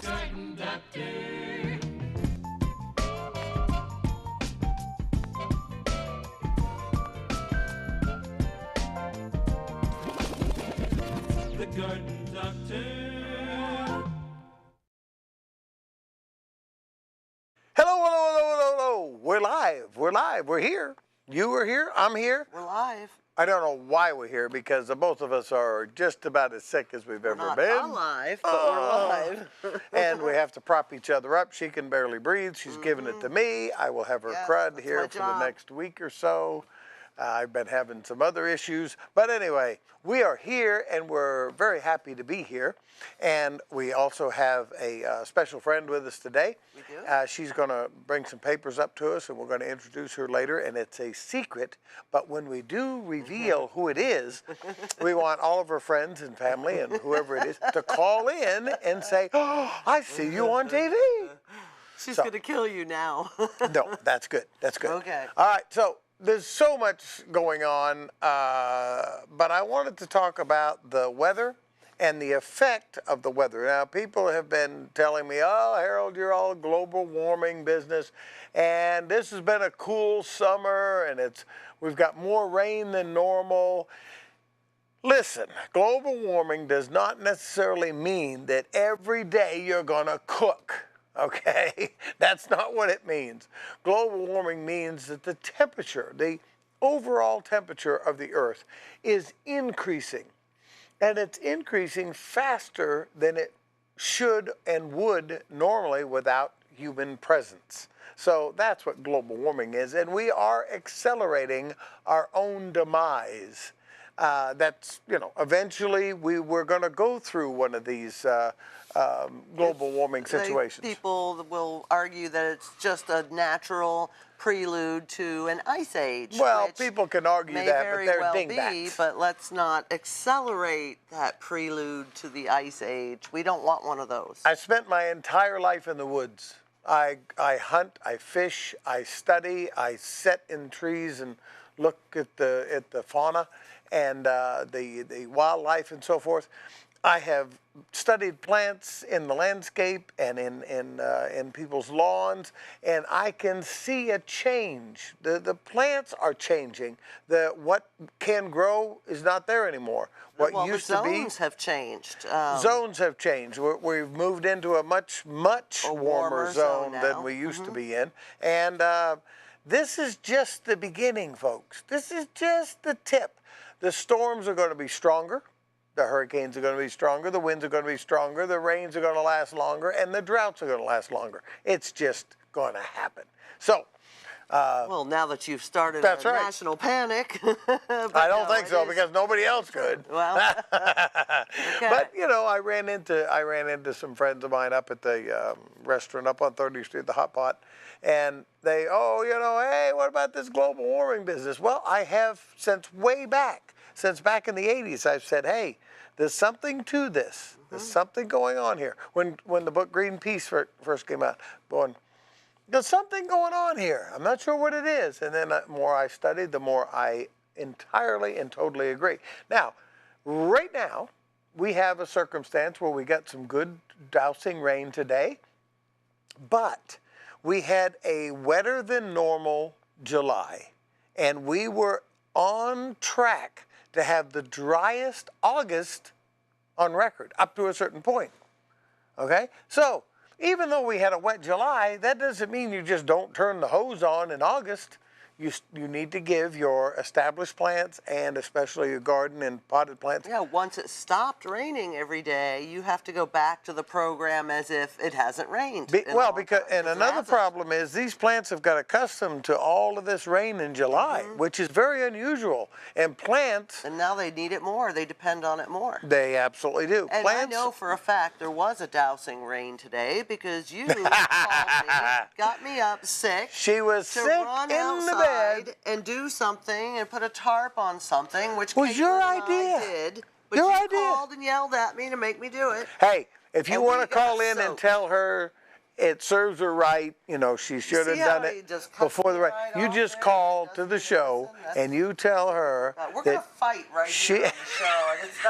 Garden Doctor. The Garden Doctor. Hello, hello, hello, hello, hello. We're live. We're live. We're here. You are here. I'm here. We're live. I don't know why we're here because the both of us are just about as sick as we've ever Not been. alive, but we're live. And we have to prop each other up. She can barely breathe. She's giving it to me. I will have her crud here for the next week or so. I've been having some other issues. But anyway, we are here and we're very happy to be here. And we also have a special friend with us today. We do? She's going to bring some papers up to us and we're going to introduce her later. And it's a secret. But when we do reveal who it is, we want all of her friends and family and whoever it is to call in and say, "Oh, I see you on TV." She's going to kill you now. No, that's good. That's good. Okay. All right. So there's so much going on, but I wanted to talk about the weather and the effect of the weather. Now, people have been telling me, "Oh, Harold, you're all global warming business, and this has been a cool summer, and we've got more rain than normal." Listen, global warming does not necessarily mean that every day you're going to cook. Okay, that's not what it means. Global warming means that the temperature, the overall temperature of the Earth is increasing. And it's increasing faster than it should and would normally without human presence. So that's what global warming is. And we are accelerating our own demise. That's, eventually we're going to go through one of these global warming situations. People will argue that it's just a natural prelude to an ice age. Well, people can argue that, but they're well dingbats. But let's not accelerate that prelude to the ice age. We don't want one of those. I spent my entire life in the woods. I hunt, I fish, I study, I sit in trees and look at the fauna and the wildlife and so forth. I have studied plants in the landscape and in people's lawns, and I can see a change. The plants are changing. What can grow is not there anymore. What used to be. Zones have changed. Zones have changed. We've moved into a much warmer zone than we used to be in, and this is just the beginning, folks. This is just the tip. The storms are going to be stronger. The hurricanes are going to be stronger. The winds are going to be stronger. The rains are going to last longer. And the droughts are going to last longer. It's just going to happen. So. Well, now that you've started a national panic. I don't think so because nobody else could. Well. Okay. But, I ran into some friends of mine up at the restaurant up on 30th Street, the Hot Pot. And they, hey, what about this global warming business? Well, I have since back in the 80s, I've said, hey, there's something to this. There's something going on here. When the book Greenpeace first came out, there's something going on here. I'm not sure what it is. And then the more I studied, the more I entirely and totally agree. Now, right now, we have a circumstance where we got some good dousing rain today, but we had a wetter than normal July, and we were on track to have the driest August on record, up to a certain point, okay? So, even though we had a wet July, that doesn't mean you just don't turn the hose on in August. You need to give your established plants and especially your garden and potted plants. Yeah, once it stopped raining every day, you have to go back to the program as if it hasn't rained. Another problem is these plants have got accustomed to all of this rain in July, which is very unusual. And plants... And now they need it more. They depend on it more. They absolutely do. And plants, I know for a fact there was a dousing rain today because you called me, got me up sick. She was sick run in outside the bed. And do something and put a tarp on something, which was your idea. I did. But you called and yelled at me to make me do it. Hey, if you want to call in and tell her it serves her right. You know, she should have see how done he it just cuts before the me right. right You off just there? call to Doesn't the even show listen? That's- and you tell her We're gonna that fight right here on the show. And it's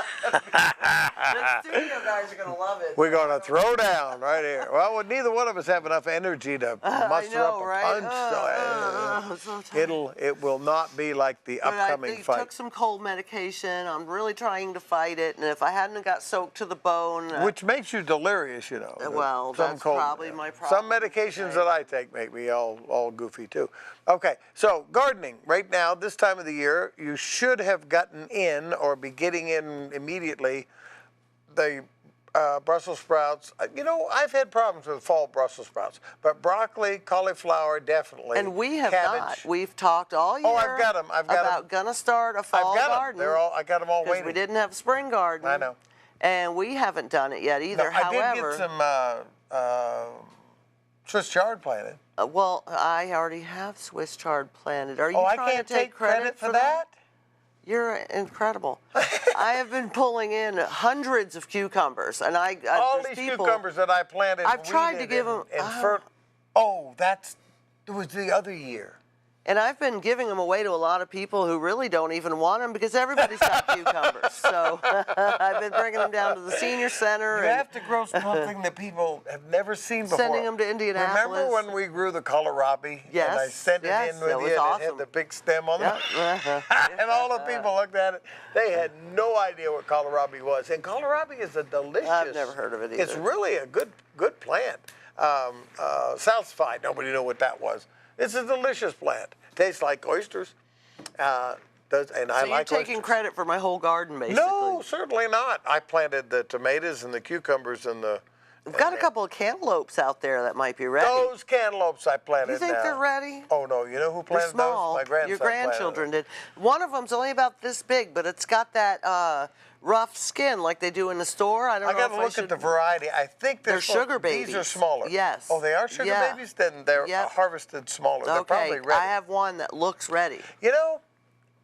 not the studio guys are gonna love it. we're going to throw down right here. Well, neither one of us have enough energy to muster know, up a right? punch. So tired. It will not be like the But upcoming I fight. took some cold medication. I'm really trying to fight it, and if I hadn't got soaked to the bone, Which makes you delirious, you know. well, Some that's probably my Some problem medications today. that I take make me all goofy too. Okay, so gardening. Right now, this time of the year, you should have gotten in or be getting in immediately the Brussels sprouts. You know, I've had problems with fall Brussels sprouts, but broccoli, cauliflower, definitely. and we have Cabbage. not. We've talked all year. Oh, I've got 'em. I've got 'em. about gonna start a fall I've got garden. them. I got them all because waiting. we didn't have a spring garden. I know. And we haven't done it yet either. No, I However, did get some Swiss chard planted. well, I already have Swiss chard planted. Are you Oh, I trying can't to take credit for that? You're incredible. I have been pulling in hundreds of cucumbers, and All there's these people, cucumbers that I planted. I've tried to weeded give and- 'em- and oh, it was the other year. and I've been giving them away to a lot of people who really don't even want them because everybody's got cucumbers. So I've been bringing them down to the senior center. You and have to grow something that people have never seen before. Sending them to Indianapolis. Remember when we grew the kohlrabi? Yes, And I sent it yes, in with that was you and it awesome. had the big stem on Yep, it. And all the people looked at it. They had no idea what kohlrabi was. And kohlrabi is a delicious. I've never heard of it either. It's really a good plant. Salsified, nobody knew what that was. It's a delicious plant. Tastes like oysters. I So like you're taking oysters. credit for my whole garden, basically. No, certainly not. I planted the tomatoes and the cucumbers and the. We've got a couple of cantaloupes out there that might be ready. Those cantaloupes I planted. You think now. they're ready? Oh no! You know who They're planted small. those? My grandson. Your planted grandchildren them. did. One of them's only about this big, but it's got that rough skin like they do in the store. I don't I know got if to I look should. at the variety. I think They're sugar These are babies. smaller. Yes. Oh, they are sugar Yeah. babies. Then they're Yep. harvested smaller. They're Okay, probably ready. I have one that looks ready. You know,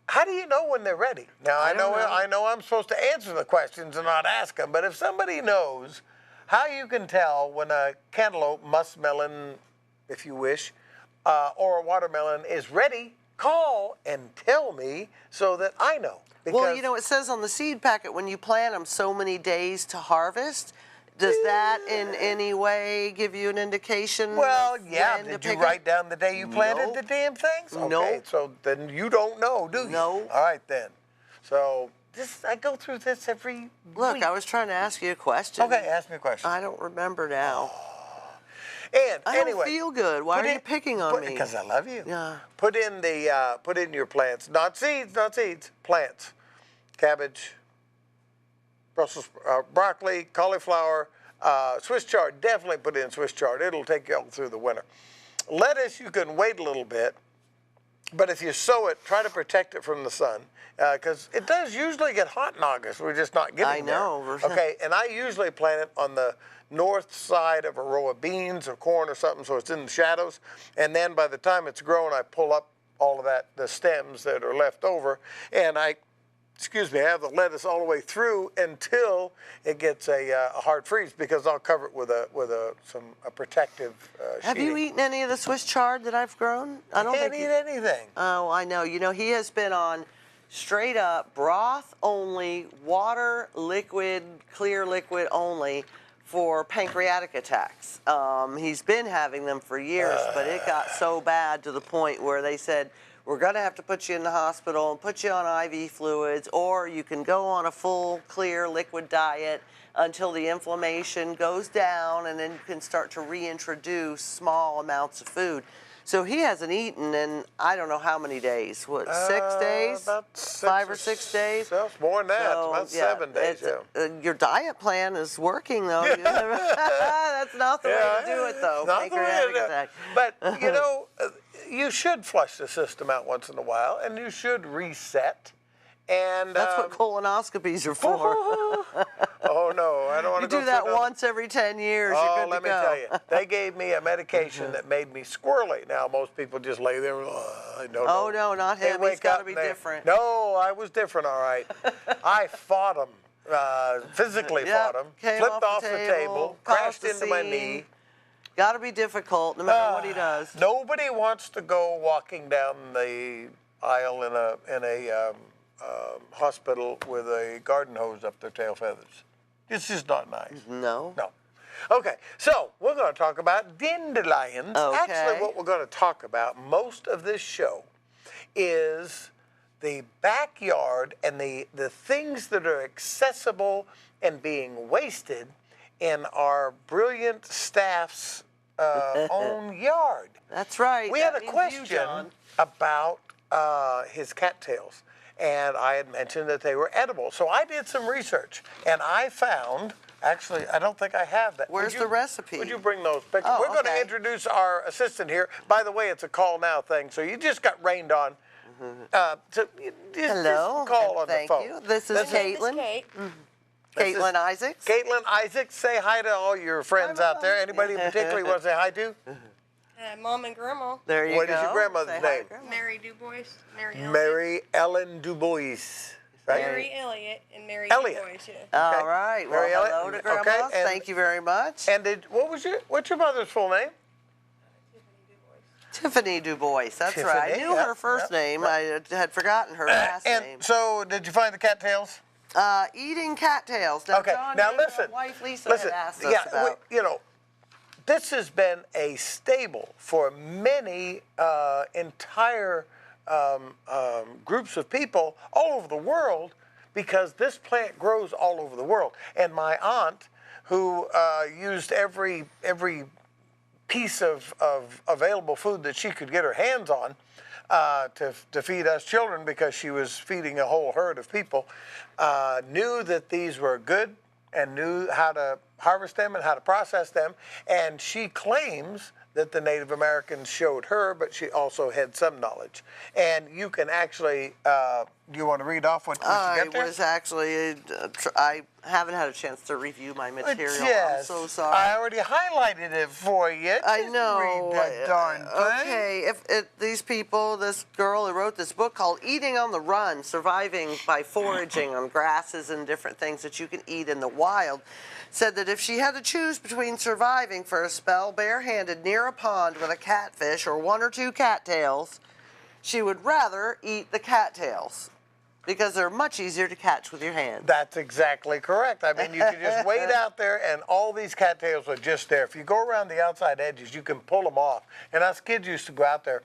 how do you know when they're ready? Now I don't know. I know I'm supposed to answer the questions and not ask them, but if somebody knows how you can tell when a cantaloupe, muskmelon, if you wish, or a watermelon is ready, call and tell me so that I know. Well, you know, it says on the seed packet when you plant them so many days to harvest. Does that in any way give you an indication? Well, of yeah. when to Did you pick it? write down the day you planted Nope. the damn things? Okay, Nope. so then you don't know, do you? No. All right then. So I go through this every Look, week. I was trying to ask you a question. Okay, ask me a question. I don't remember now. And I anyway, don't feel good. Why are you picking on me? Because I love you. Yeah. Put in your plants, not seeds, plants, cabbage, Brussels, broccoli, cauliflower, Swiss chard. Definitely put in Swiss chard. It'll take you all through the winter. Lettuce, you can wait a little bit, but if you sow it, try to protect it from the sun, because it does usually get hot in August. We're just not getting there. I know. Okay, and I usually plant it on the north side of a row of beans or corn or something, so it's in the shadows. And then by the time it's grown, I pull up all of the stems that are left over, and I have the lettuce all the way through until it gets a hard freeze, because I'll cover it with a protective Have you sheeting. eaten any of the Swiss chard that I've grown? I don't Can't think eat anything. Oh, I know. You know, he has been on straight up broth only, water, liquid, clear liquid only for pancreatic attacks. He's been having them for years, but it got so bad to the point where they said, we're going to have to put you in the hospital and put you on IV fluids, or you can go on a full, clear, liquid diet until the inflammation goes down, and then you can start to reintroduce small amounts of food. So he hasn't eaten in I don't know how many days. What, 6 days? About 5 or 6 days? So it's more than that. So, it's about 7 days. Yeah. Your diet plan is working, though. That's not the way to do it, though. Not the way to Pancreatic do it. attack. But, you know, you should flush the system out once in a while, and you should reset. And That's what colonoscopies are for. oh, no, I don't want You to go do that through another- once every 10 years. Oh, you're good let to me go. tell you, they gave me a medication that made me squirrely. Now, most people just lay there, I don't know. Oh, no, not They him. wake He's got up to be and they- different. No, I was different, all right. I fought him, physically Yep, fought him, came flipped off off the the table, table, caused crashed a into my scene. knee. Got to be difficult, no matter what he does. Nobody wants to go walking down the aisle in a hospital with a garden hose up their tail feathers. It's just not nice. No. No. Okay, so we're going to talk about dandelions. Okay. Actually, what we're going to talk about most of this show is the backyard and the things that are accessible and being wasted in our brilliant staff's own yard. That's right. We That had a means question you, John. about his cattails, and I had mentioned that they were edible. So I did some research, and I found, actually, I don't think I have that. Where's the recipe? Would you bring those pictures? Oh, We're going to okay. introduce our assistant here. By the way, it's a call now thing, so you just got rained on. So you just Hello. call on Thank the phone. you. This is Caitlin. Kate. Caitlin Isaacs. Caitlin Isaacs, say hi to all your friends out there. Anybody in particular you want to say hi to? Mom and Grandma. There you go. What is your grandmother's Say hi, name? Grandma. Mary DuBois. Mary Elliott. Mary Ellen DuBois. Right? Mary Elliott and Mary Elliott. DuBois. Yeah. All right. Well, Mary hello Elliott. to Grandma. Okay, and- Thank you very much. And what's your mother's full name? Tiffany DuBois. That's right. I Tiffany, knew yep, her first yep, name. yep. I had forgotten her last And name. so, did you find the cattails? Eating cattails. Now, Okay, John, now you, listen. My wife Lisa Listen, had asked us about. this has been a staple for many entire groups of people all over the world because this plant grows all over the world. And my aunt, who used every piece of available food that she could get her hands on to feed us children because she was feeding a whole herd of people, knew that these were good and knew how to harvest them and how to process them. And she claims that the Native Americans showed her, but she also had some knowledge. And you can actually, do you want to read off what you I got there? was actually, I haven't had a chance to review my material. Yes. I'm so sorry. I already highlighted it for you. I Just know. Read that darn thing. Okay, if these people, this girl who wrote this book called Eating on the Run, Surviving by Foraging on Grasses and Different Things That You Can Eat in the Wild, said that if she had to choose between surviving for a spell barehanded near a pond with a catfish or one or two cattails, she would rather eat the cattails because they're much easier to catch with your hands. That's exactly correct. I mean, you can just wade out there, and all these cattails are just there. If you go around the outside edges, you can pull them off. And us kids used to go out there.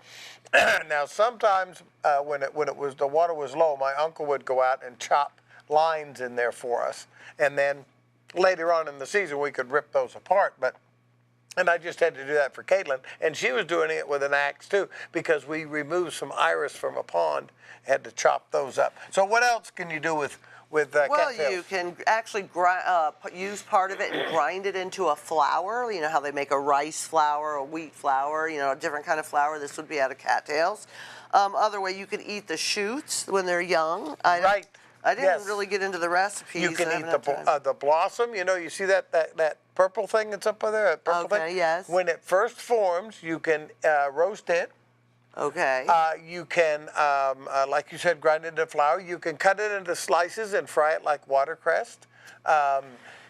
Now, sometimes when the water was low, my uncle would go out and chop lines in there for us, and then later on in the season we could rip those apart. And I just had to do that for Caitlin, and she was doing it with an axe too, because we removed some iris from a pond, had to chop those up. So what else can you do with Well, cattails? you can actually use part of it and grind it into a flour. You know how they make a rice flour, a wheat flour, a different kind of flour. This would be out of cattails. Other way, you can eat the shoots when they're young. Right. I didn't Yes. really get into the recipes. You can I eat haven't had time. the blossom. You see that purple thing that's up there? That purple Okay, thing? yes. When it first forms, you can roast it. Okay. You can, like you said, grind it into flour. You can cut it into slices and fry it like watercress. It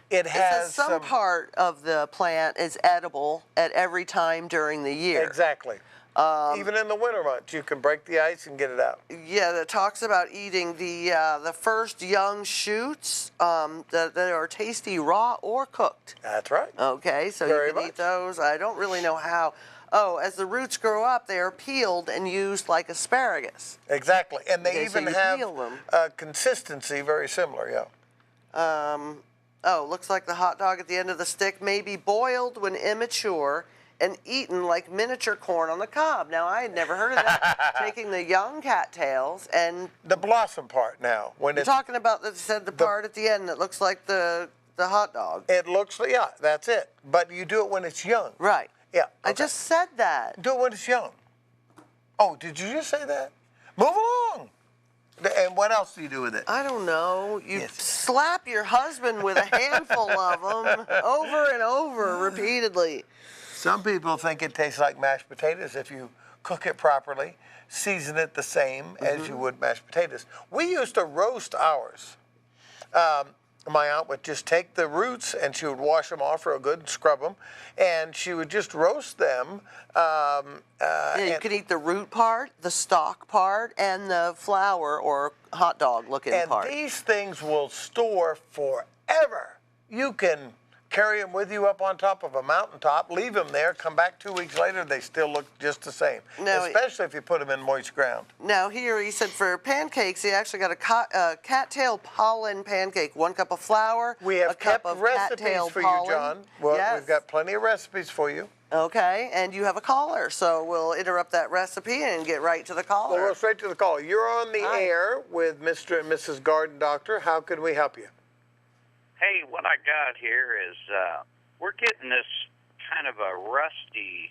It has says some part of the plant is edible at every time during the year. Exactly. Even in the winter months, you can break the ice and get it out. Yeah, that talks about eating the first young shoots that are tasty raw or cooked. That's right. Okay, so Very you can much. eat those. I don't really know how. Oh, as the roots grow up, they are peeled and used like asparagus. Exactly. And they Okay, so even you have peel them. consistency very similar, yeah. Oh, looks like the hot dog at the end of the stick may be boiled when immature and eaten like miniature corn on the cob. Now, I had never heard of that. Taking the young cattails and The blossom part now. When you're it's, talking about the part at the end that looks like the hot dog. it looks, yeah, that's it. But you do it when it's young. Right. Yeah. I okay. just said that. Do it when it's young. Oh, did you just say that? Move along. And what else do you do with it? I don't know. You Yes. slap your husband with a handful of them over and over repeatedly. Some people think it tastes like mashed potatoes if you cook it properly, season it the same as you would mashed potatoes. We used to roast ours. my aunt would just take the roots and she would wash them off real good and scrub them, and she would just roast them. You could eat the root part, the stalk part, and the flower or hot dog looking part. And these things will store forever. You can carry them with you up on top of a mountaintop, leave them there, come back 2 weeks later, they still look just the same. No, especially if you put them in moist ground. Now here he said for pancakes, he actually got a cattail pollen pancake, 1 cup of flour, We have a cup kept of recipes cattail for pollen. you, John. Well, Yes. we've got plenty of recipes for you. Okay, and you have a caller, so we'll interrupt that recipe and get right to the caller. We'll go straight to the call. You're on the Hi. air with Mr. and Mrs. Garden Doctor. How can we help you? Hey, what I got here is we're getting this kind of a rusty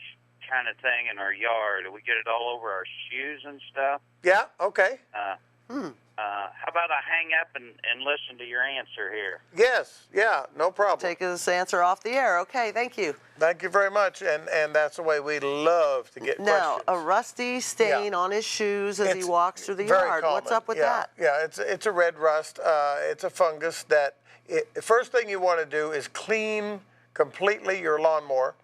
kind of thing in our yard. We get it all over our shoes and stuff. Yeah, okay. How about I hang up and listen to your answer here? Yes, yeah, no problem. Take this answer off the air. Okay, thank you. Thank you very much, and that's the way we love to get Now, questions. a rusty stain Yeah. on his shoes as he It's walks through the very yard. What's common. up with Yeah, that? Yeah, it's a red rust. It's a fungus that, first thing you want to do is clean completely your lawnmower.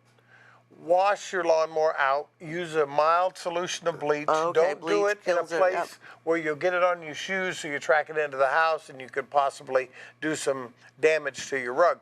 Wash your lawnmower out. Use a mild solution of bleach. Okay, Don't do bleach it in a kills it, place yep. where you'll get it on your shoes so you track it into the house and you could possibly do some damage to your rug.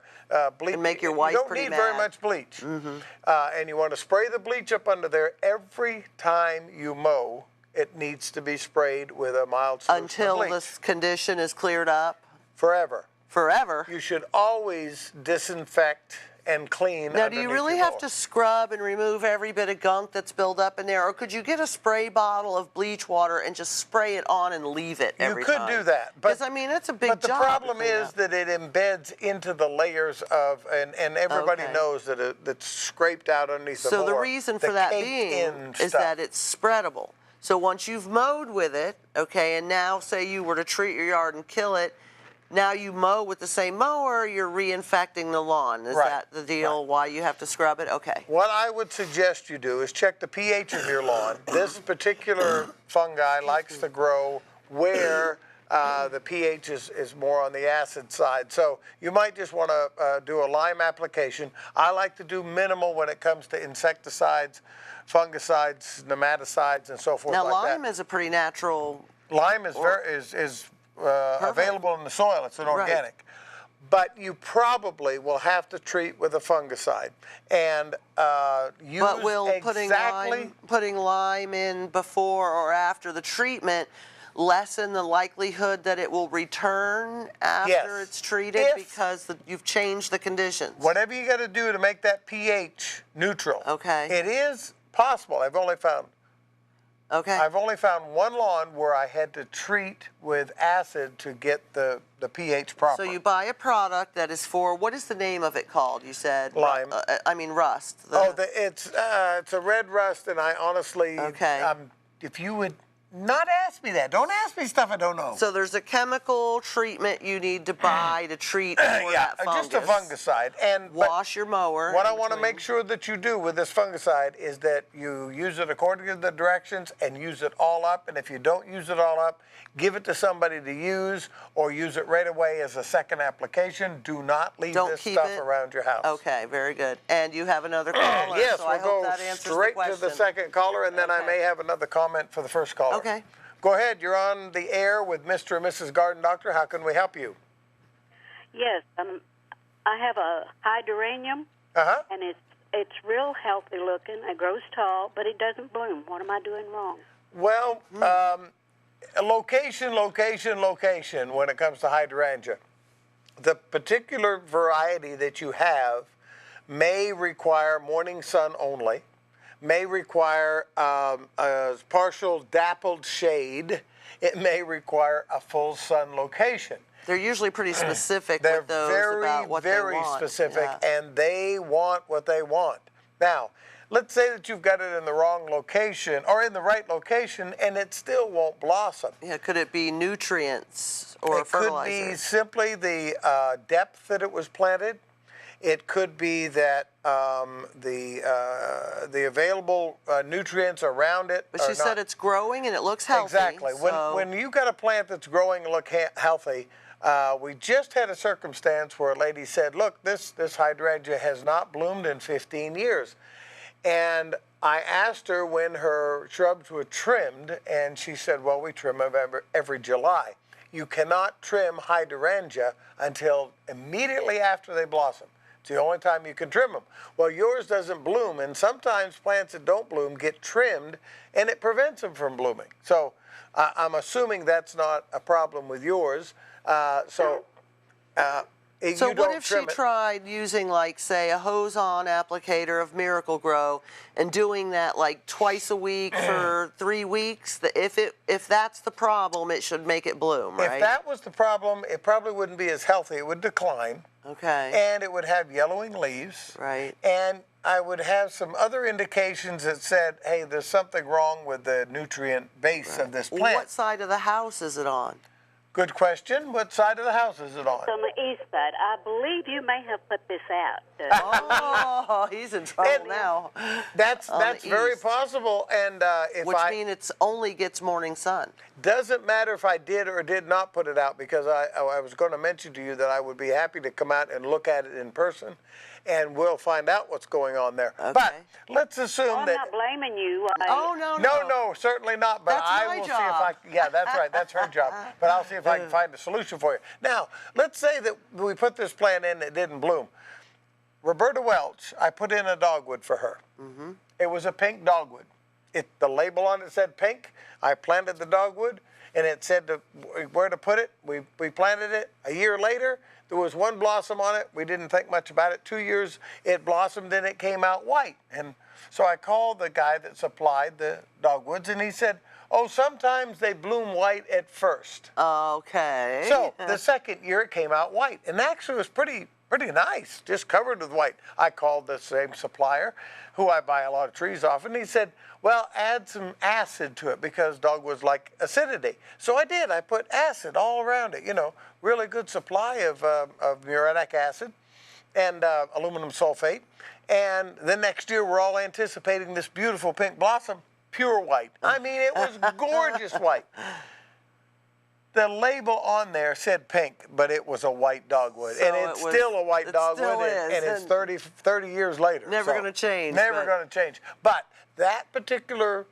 Bleach, And make your wife You don't pretty need very mad. much bleach. And you want to spray the bleach up under there every time you mow. It needs to be sprayed with a mild solution Until of bleach. this condition is cleared up Forever. forever. You should always disinfect and clean. Now, do you underneath really your have mower. to scrub and remove every bit of gunk that's built up in there? Or could you get a spray bottle of bleach water and just spray it on and leave it every time? You could do that. Because, I mean, it's a big But the job to problem clean is up. that it embeds into the layers of, and everybody Okay. knows that it's scraped out underneath the So mower. the reason for that being is that it's spreadable. So once you've mowed with it, okay, and now say you were to treat your yard and kill it, now you mow with the same mower, you're reinfecting the lawn. Is Right, that the deal, why you have to scrub it? Okay. What I would suggest you do is check the pH of your lawn. This particular fungi likes to grow where the pH is more on the acid side. So you might just want to do a lime application. I like to do minimal when it comes to insecticides, fungicides, nematicides, and so forth Now, like that. lime is a pretty natural. Lime is available in the soil. It's an organic. But you probably will have to treat with a fungicide and use But will exactly. putting lime in before or after the treatment lessen the likelihood that it will return after Yes. it's treated If- because you've changed the conditions? Whatever you got to do to make that pH neutral. Okay. It is possible. I've only found one lawn where I had to treat with acid to get the pH proper. So you buy a product that is for, what is the name of it called? You said Lime. Rust. It's a red rust, and I honestly, Okay. if you would not ask me that, don't ask me stuff I don't know. So there's a chemical treatment you need to buy to treat for that fungus. just a fungicide. And but Wash your mower. what I in want to between. make sure that you do with this fungicide is that you use it according to the directions and use it all up. And if you don't use it all up, give it to somebody to use or use it right away as a second application. Do not leave Don't this keep stuff it? around your house. Okay, very good. And you have another caller, Yes, so I we'll hope go that answers the straight question. to the second caller, and then I Okay. may have another comment for the first caller. Okay. Go ahead. You're on the air with Mr. and Mrs. Garden Doctor. How can we help you? Yes, I have a hydrarnium, Uh-huh. and it's real healthy looking. It grows tall, but it doesn't bloom. What am I doing wrong? Well, location when it comes to hydrangea. The particular variety that you have may require morning sun only, may require a partial dappled shade. It may require a full sun location. They're usually pretty specific They're with those very, about what very they want. specific, Yeah. and they want what they want. Now, let's say that you've got it in the wrong location or in the right location, and it still won't blossom. Yeah, could it be nutrients or It fertilizer? could be simply the depth that it was planted. It could be that the available nutrients around it. But she are said not- it's growing and it looks healthy. Exactly. So When you've got a plant that's growing and look healthy, We just had a circumstance where a lady said, look, this hydrangea has not bloomed in 15 years. And I asked her when her shrubs were trimmed, and she said, well, we trim them every July. You cannot trim hydrangea until immediately after they blossom. It's the only time you can trim them. Well, yours doesn't bloom, and sometimes plants that don't bloom get trimmed, and it prevents them from blooming. So I'm assuming that's not a problem with yours. So what if she tried using, like, say, a hose-on applicator of Miracle-Gro and doing that like twice a week for 3 weeks? If that's the problem, it should make it bloom, right? If that was the problem, it probably wouldn't be as healthy. It would decline. Okay. And it would have yellowing leaves. Right. And I would have some other indications that said, hey, there's something wrong with the nutrient base of this plant. What side of the house is it on? Good question. What side of the house is it on? It's on the east side. I believe you may have put this out. Oh, he's in trouble now. That's very east. possible. And Which means it only gets morning sun. Doesn't matter if I did or did not put it out, because I was going to mention to you that I would be happy to come out and look at it in person, and we'll find out what's going on there. Okay. But let's assume I'm that. not blaming you. No, certainly not. But That's I my will job. see if I. Yeah, that's right. That's her job. But I'll see if I can find a solution for you. Now, let's say that we put this plant in that didn't bloom. Roberta Welch, I put in a dogwood for her. Mm-hmm. It was a pink dogwood. The label on it said pink. I planted the dogwood, and it said where to put it. We planted it. A year later, there was one blossom on it. We didn't think much about it. 2 years, it blossomed, and it came out white. And so I called the guy that supplied the dogwoods, and he said, oh, sometimes they bloom white at first. Okay. So the second year, it came out white, and actually was pretty nice, just covered with white. I called the same supplier, who I buy a lot of trees off, and he said, well, add some acid to it, because dogwoods like acidity. So I did. I put acid all around it, really good supply of muriatic acid and aluminum sulfate. And the next year, we're all anticipating this beautiful pink blossom, pure white. I mean, it was gorgeous white. The label on there said pink, but it was a white dogwood. So and it's still a white dogwood, still is, and it's 30 years later. Never going to change. Never going to change. But that particular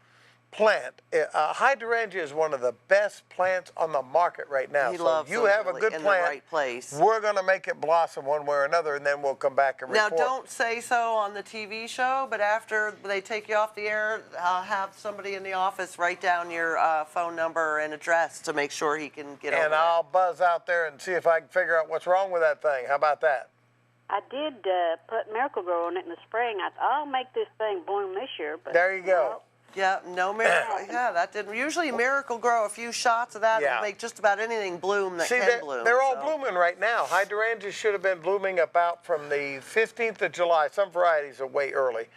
plant, hydrangea is one of the best plants on the market right now. He so loves you them have a really good in plant. the right place. We're going to make it blossom one way or another, and then we'll come back and Now, report. don't say so on the TV show, but after they take you off the air, I'll have somebody in the office write down your phone number and address to make sure he can get over And there. I'll buzz out there and see if I can figure out what's wrong with that thing. How about that? I did put Miracle-Gro on it in the spring. I thought, I'll make this thing bloom this year. But There you go. well, Yeah, no miracle. Yeah, that didn't. Usually Miracle-Gro, a few shots of that Yeah. will make just about anything bloom that See, can bloom. they're all so. blooming right now. Hydrangeas should have been blooming about from the 15th of July. Some varieties are way early.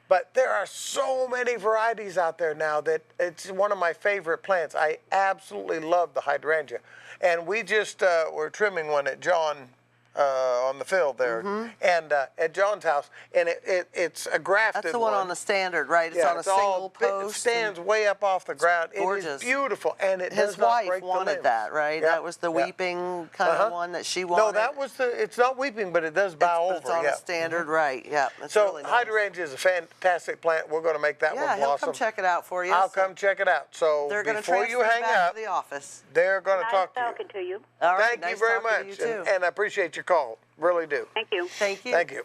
But there are so many varieties out there now that it's one of my favorite plants. I absolutely love the hydrangea. And we just were trimming one at John on the field there, and at John's house, and it's a grafted That's the one on the standard, right? It's on a single post. It stands way up off the ground. gorgeous. It is beautiful, and it His does not wife break the wanted limbs. that, right? Yeah, That was the yeah. weeping kind of one that she wanted. No, that was it's not weeping, but it does bow But over. it's on yeah. a standard, right? Yeah. That's So really nice. hydrangea is a fantastic plant. We're going to make that Yeah, one he'll blossom. come check it out for you. I'll so come check it out. So They're going to before transfer you hang back up, to the office. they're going to nice talk to you. talking to you. All right, Thank nice you very talking much, to you too. and I appreciate your call. Really do. Thank you. Thank you. Thank you.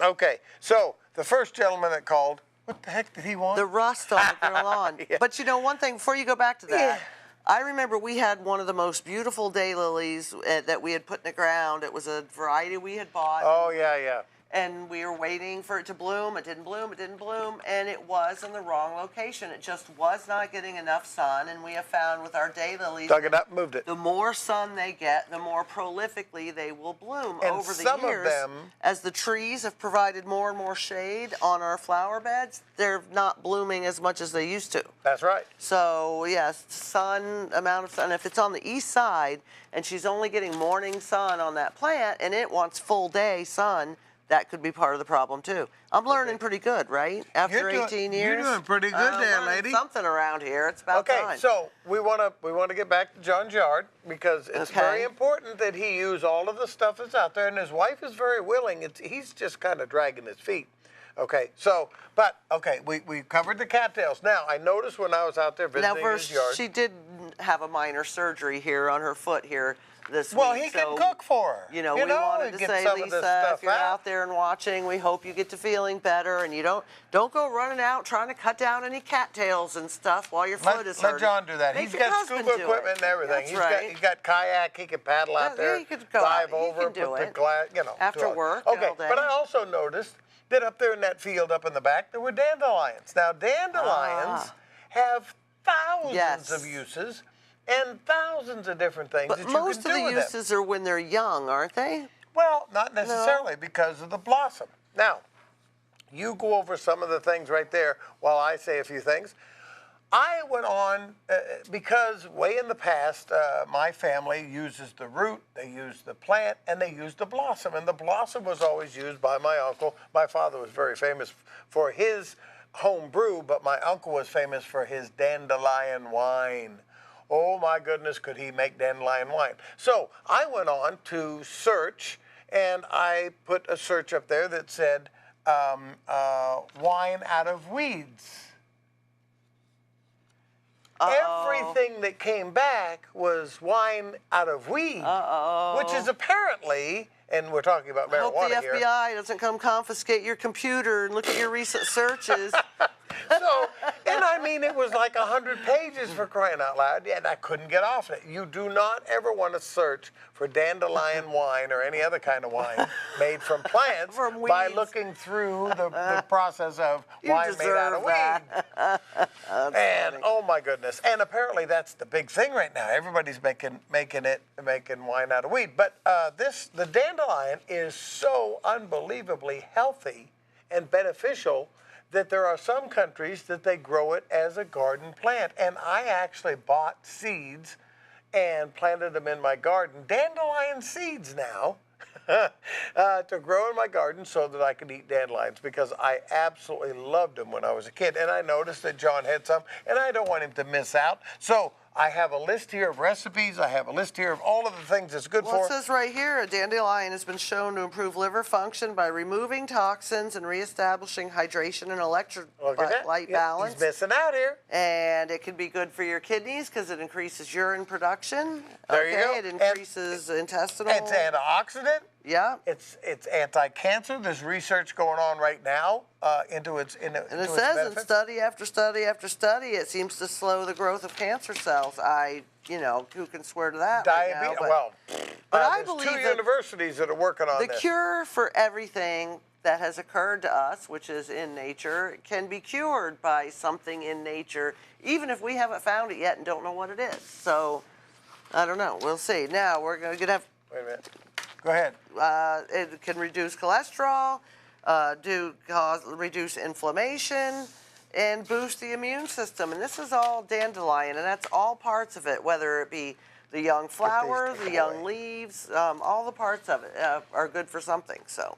Okay, so the first gentleman that called, what the heck did he want? The rust on the girl lawn. Yeah. But you know, one thing, before you go back to that, Yeah. I remember we had one of the most beautiful daylilies that we had put in the ground. It was a variety we had bought. Oh, yeah. And we were waiting for it to bloom. It didn't bloom. It didn't bloom. And it was in the wrong location. It just was not getting enough sun. And we have found with our daylilies, Dug it up, moved it. the more sun they get, the more prolifically they will bloom And over the some of years. them- As the trees have provided more and more shade on our flower beds, they're not blooming as much as they used to. That's right. So yes, amount of sun. If it's on the east side and she's only getting morning sun on that plant and it wants full day sun, that could be part of the problem too. I'm learning pretty good, right? After 18 years, You're doing pretty good there, learning lady. something around here. It's about time. Okay, so we want to get back to John's yard because it's very important that he use all of the stuff that's out there, and his wife is very willing. He's just kind of dragging his feet. Okay, so, we covered the cattails. Now, I noticed when I was out there visiting his yard. She did have a minor surgery here on her foot here this week. Well, he can cook for her. We wanted to say, Lisa, if you're out there and watching, we hope you get to feeling better, and you don't go running out trying to cut down any cattails and stuff while your foot is hurting. Let John do that. Make He's your got husband scuba do equipment it. and everything. That's He's right. He's got kayak. He can paddle out there, he could go dive out. He over, can do put the it. glass, After work, Okay, all day. but I also noticed that up there in that field up in the back, there were dandelions. Now, dandelions have thousands of uses and thousands of different things that you can do with them. But most of the uses are when they're young, aren't they? Well, not necessarily because of the blossom. Now, you go over some of the things right there while I say a few things. I went on because way in the past, my family uses the root, they use the plant, and they use the blossom. And the blossom was always used by my uncle. My father was very famous for his home brew, but my uncle was famous for his dandelion wine. Oh my goodness, could he make dandelion wine? So I went on to search, and I put a search up there that said wine out of weeds. Everything that came back was wine out of weed, which is apparently, and we're talking about marijuana here. Hope the FBI doesn't come confiscate your computer and look at your recent searches. So, and I mean, it was like 100 pages for crying out loud, and I couldn't get off it. You do not ever want to search for dandelion wine or any other kind of wine made from plants by looking through the process of wine made out of weed. And oh my goodness! And apparently that's the big thing right now. Everybody's making wine out of weed. But the dandelion is so unbelievably healthy and beneficial that there are some countries that they grow it as a garden plant. And I actually bought seeds and planted them in my garden, dandelion seeds now, to grow in my garden so that I could eat dandelions because I absolutely loved them when I was a kid. And I noticed that John had some, and I don't want him to miss out. So I have a list here of recipes. I have a list here of all of the things it's good for. Well, it says right here, a dandelion has been shown to improve liver function by removing toxins and reestablishing hydration and electrolyte balance. He's missing out here. And it can be good for your kidneys because it increases urine production. There you go. It increases intestinal. It's antioxidant. Yeah. It's anti-cancer. There's research going on right now into its And it says benefits. in study after study after study, it seems to slow the growth of cancer cells. Who can swear to that? Diabetes. But I there's believe two universities that are working on the this. cure for everything that has occurred to us, which is in nature, can be cured by something in nature, even if we haven't found it yet and don't know what it is. So, I don't know. We'll see. Now we're going to have. Wait a minute. Go ahead. It can reduce cholesterol, reduce inflammation, and boost the immune system. And this is all dandelion, and that's all parts of it, whether it be the young flower, the young leaves, all the parts of it are good for something. So,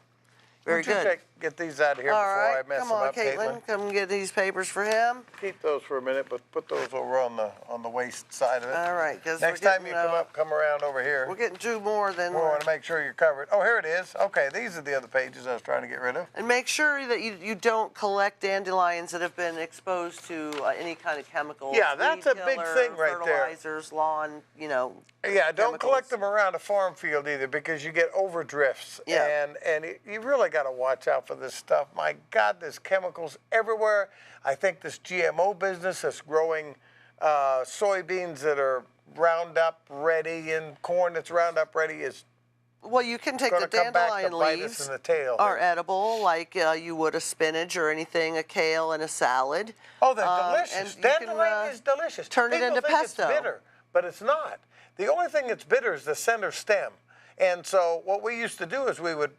very good. Get these out of here All before right, I mess come them on, up, Caitlin. come get these papers for him. Keep those for a minute, but put those over on the waist side of it. All right, because next time you come around over here. We're getting two more than. We want to make sure you're covered. Oh, here it is. Okay, these are the other pages I was trying to get rid of. And make sure that you don't collect dandelions that have been exposed to any kind of chemicals. Yeah, that's a big thing right there. Fertilizers, lawn, Yeah, don't collect them around a farm field either because you get overdrifts. Yeah. And you really got to watch out for this stuff. My God, there's chemicals everywhere. I think this GMO business that's growing soybeans that are Roundup ready and corn that's Roundup ready is well, you can take the dandelion leaves are edible like you would a spinach or anything, a kale in a salad. Oh, they're delicious. Dandelion is delicious. Turn it into pesto. It's bitter, but it's not. The only thing that's bitter is the center stem. And so what we used to do is we would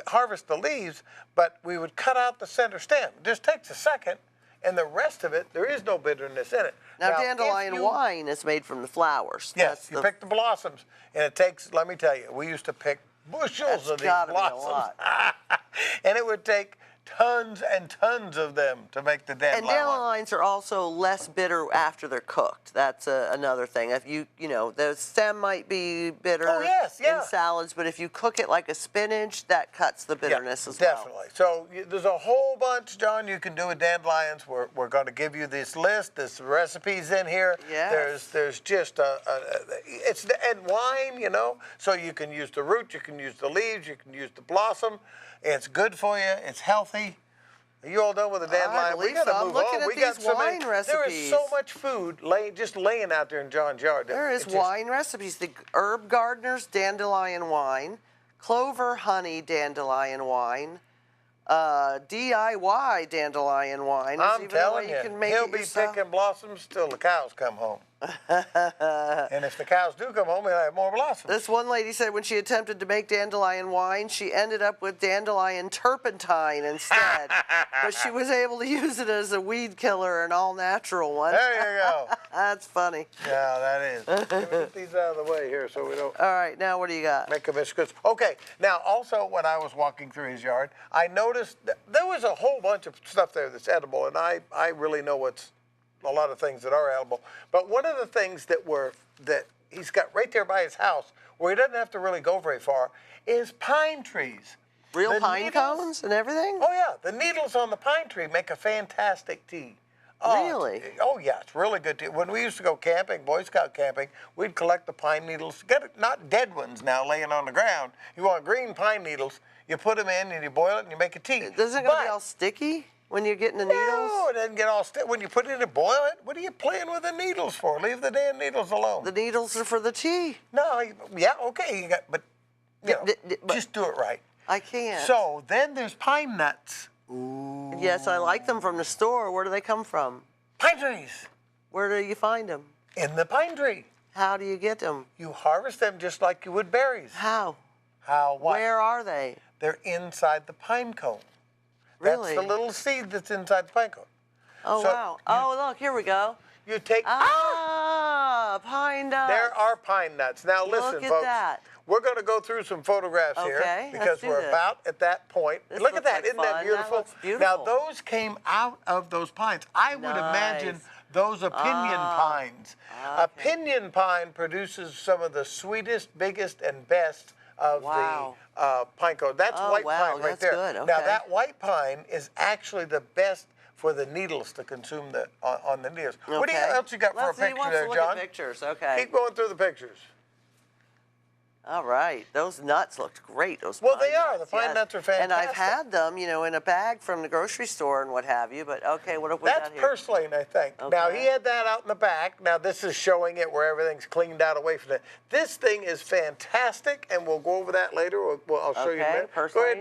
harvest the leaves, but we would cut out the center stem. It just takes a second, and the rest of it, there is no bitterness in it. Now dandelion wine is made from the flowers. Yes, you pick the blossoms, and it takes, let me tell you, we used to pick bushels That's of these gotta be a blossoms. lot. And it would take tons and tons of them to make the And dandelion wine. dandelions are also less bitter after they're cooked. That's another thing. If you know, the stem might be bitter Oh, yes, yeah. in salads, but if you cook it like a spinach, that cuts the bitterness as well. Definitely. So there's a whole bunch, John, you can do with dandelions. We're going to give you this list. There's recipes in here. Yes. There's just and wine, you know. So you can use the root, you can use the leaves, you can use the blossom. It's good for you. It's healthy. Are you all done with the dandelion? believe We got to so. I'm move looking on. at We got these so wine many. There is recipes. so much food just laying out there in John's yard. There is It's just- wine recipes. The Herb Gardener's dandelion wine, Clover Honey dandelion wine, DIY dandelion wine. There's I'm even a way telling you, can make he'll it be yourself. picking blossoms till the cows come home. And if the cows do come home, he'll have more blossoms. This one lady said when she attempted to make dandelion wine, she ended up with dandelion turpentine instead. But she was able to use it as a weed killer, an all-natural one. There you go. That's funny. Yeah, that is. Get these out of the way here so we don't All right, now what do you got? make a miscues. Okay, now also when I was walking through his yard, I noticed there was a whole bunch of stuff there that's edible, and I really know what's a lot of things that are edible. But one of the things that he's got right there by his house, where he doesn't have to really go very far, is pine trees. Real The pine needles- cones and everything? Oh yeah, the needles on the pine tree make a fantastic tea. Oh, Really? Oh yeah, it's really good tea. When we used to go camping, Boy Scout camping, we'd collect the pine needles. Not dead ones now laying on the ground. You want green pine needles, you put them in and you boil it and you make a tea. Doesn't it gonna be all sticky when you're getting the needles? No, it doesn't get all stiff. When you put it in and boil it, what are you playing with the needles for? Leave the damn needles alone. The needles are for the tea. No, yeah, okay, but you know, but- just do it right. I can't. So then there's pine nuts. Ooh. Yes, I like them from the store. Where do they come from? Pine trees. Where do you find them? In the pine tree. How do you get them? You harvest them just like you would berries. How? How? What? Where are they? They're inside the pine cone. Really? That's the little seed that's inside the pine cone. Oh, So wow. Oh, look, here we go. You take. Pine nuts. There are pine nuts. Now listen, Look at folks. that. We're going to go through some photographs Okay, here let's because do we're this. about at that point. This Look at looks that. like Isn't fun. that That beautiful? looks beautiful. Now those came out of those pines. I would imagine Nice. those are pinion pines. A pinion pine produces some of the sweetest, biggest, and best of Wow. the pine cone. That's Oh, white wow, pine right that's there. good, Now okay. that white pine is actually the best for the needles to consume on the needles. What Okay. else you got Let's for a see, he picture wants there, to look John? at pictures. Okay. Keep going through the pictures. All right, those nuts looked great. Those Well, pine they are. nuts, The pine yes. nuts are And I've fantastic. had them, you know, in a bag from the grocery store and what have you. But okay, what have we That's got here? Purslane, I think. Now, Okay. he had that out in the back. Now, this is showing it where everything's cleaned out away from it. This thing is fantastic, and we'll go over that later. I'll show you in a Okay, minute. Go ahead,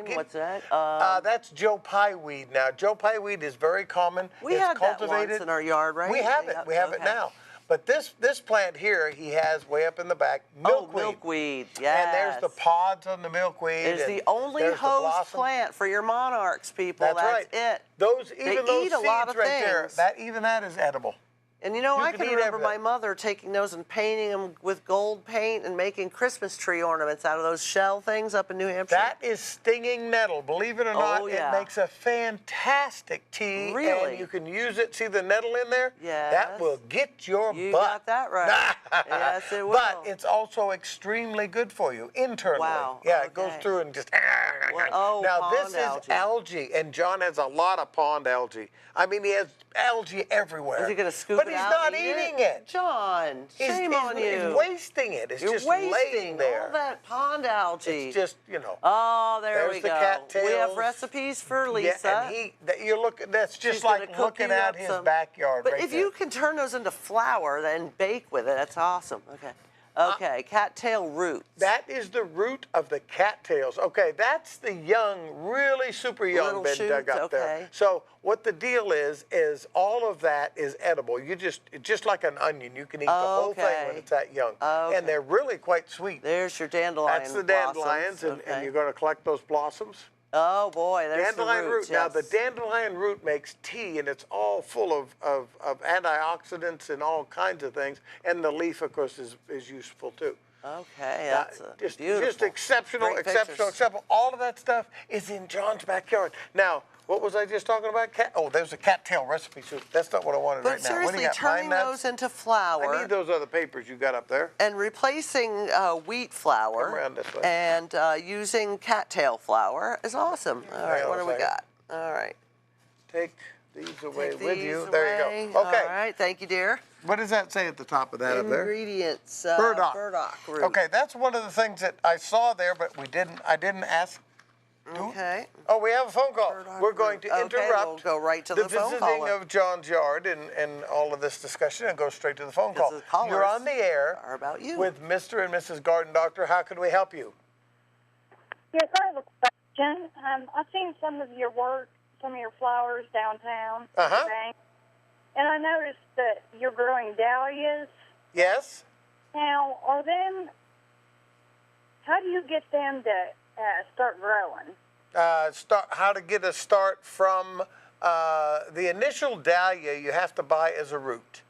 Purslane, what's that? that's Pye Weed. Now, Pye Weed is very common. We it's had that cultivated. once in our yard, right? We have it. Yeah, We have it okay. now. But this plant here, he has way up in the back, Oh, milkweed. milkweed, yes. And there's the pods on the milkweed. It's and the only there's the host blossom. plant for your monarchs, people. That's right. it. Those They even those eat a seeds lot of right there. things. That is edible. And you know, You I can can eat remember my everything. mother taking those and painting them with gold paint and making Christmas tree ornaments out of those shell things up in New Hampshire. That is stinging nettle. Believe it or not, Oh, yeah. it makes a fantastic tea. Really? And you can use it. See the nettle in there? Yes. That will get your You butt. got that right. Yes, it will. But it's also extremely good for you internally. Wow, Yeah, it goes okay. through and just. oh, now this pond is algae, and John has a lot of pond algae. I mean, he has algae everywhere. Is he going to scoop but it he's out not and eat eating it? it. John, shame on you. He's wasting it. It's You're just wasting laying there. all that pond algae. It's just, you know. Oh, there There's we the go. cattails. We have recipes for Lisa. Yeah, and you look. That's just She's gonna like cook looking you at up his some- backyard. But right if there. you can turn those into flour and bake with it, that's awesome. Okay. Okay, cattail roots. That is the root of the cattails. Okay, that's the young, really super young Little been dug shoots, up there. okay. So what the deal is all of that is edible. You just like an onion, you can eat the whole thing when Okay. it's that young. Okay. And they're really quite sweet. There's your dandelion That's the blossoms. dandelions, and Okay. you're going to collect those blossoms. Oh boy, there's Dandelion the roots. root. Now the yes. dandelion root makes tea, and it's all full of antioxidants and all kinds of things. And the leaf, of course, is useful too. Okay, that's just beautiful. exceptional, Great exceptional, pictures. exceptional. All of that stuff is in John's backyard. Now, what was I just talking about? There's a cattail recipe soup. That's not what I wanted But right now. What do seriously, you got? turning Pine nuts? those into flour. I need those other papers you got up there. And replacing wheat flour. Come around this way. And using cattail flour is awesome. All right, Hang on what a do we second. got? All right. Take these away Take with these you. There away. you go. Okay. All right, thank you, dear. What does that say at the top of that up there? Ingredients. Burdock. Burdock root. Okay, that's one of the things that I saw there, but I didn't ask. Okay. Oh, we have a phone call. Burdock We're going root. to interrupt Okay, we'll go right to the phone visiting caller. of John's yard and all of this discussion and go straight to the phone call. Because the callers You're on the air are about you. with Mr. and Mrs. Garden Doctor. How can we help you? Yes, I have a question. I've seen some of your work, some of your flowers downtown today, and I noticed that you're growing dahlias. Yes? Now, how do you get them to start growing? How to get a start from the initial dahlia you have to buy as a root.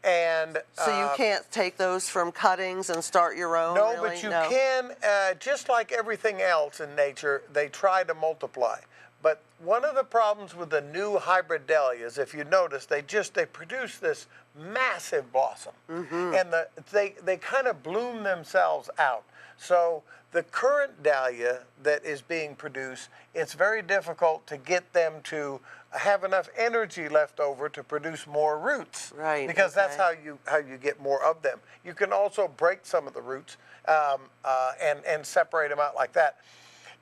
And So you can't take those from cuttings and start your own? no, really? but you can, just like everything else in nature, they try to multiply. But one of the problems with the new hybrid dahlias, if you notice, they produce this massive blossom. And they kind of bloom themselves out. So the current dahlia that is being produced, it's very difficult to get them to have enough energy left over to produce more roots. Right. Because that's okay. how you get more of them. You can also break some of the roots and separate them out like that.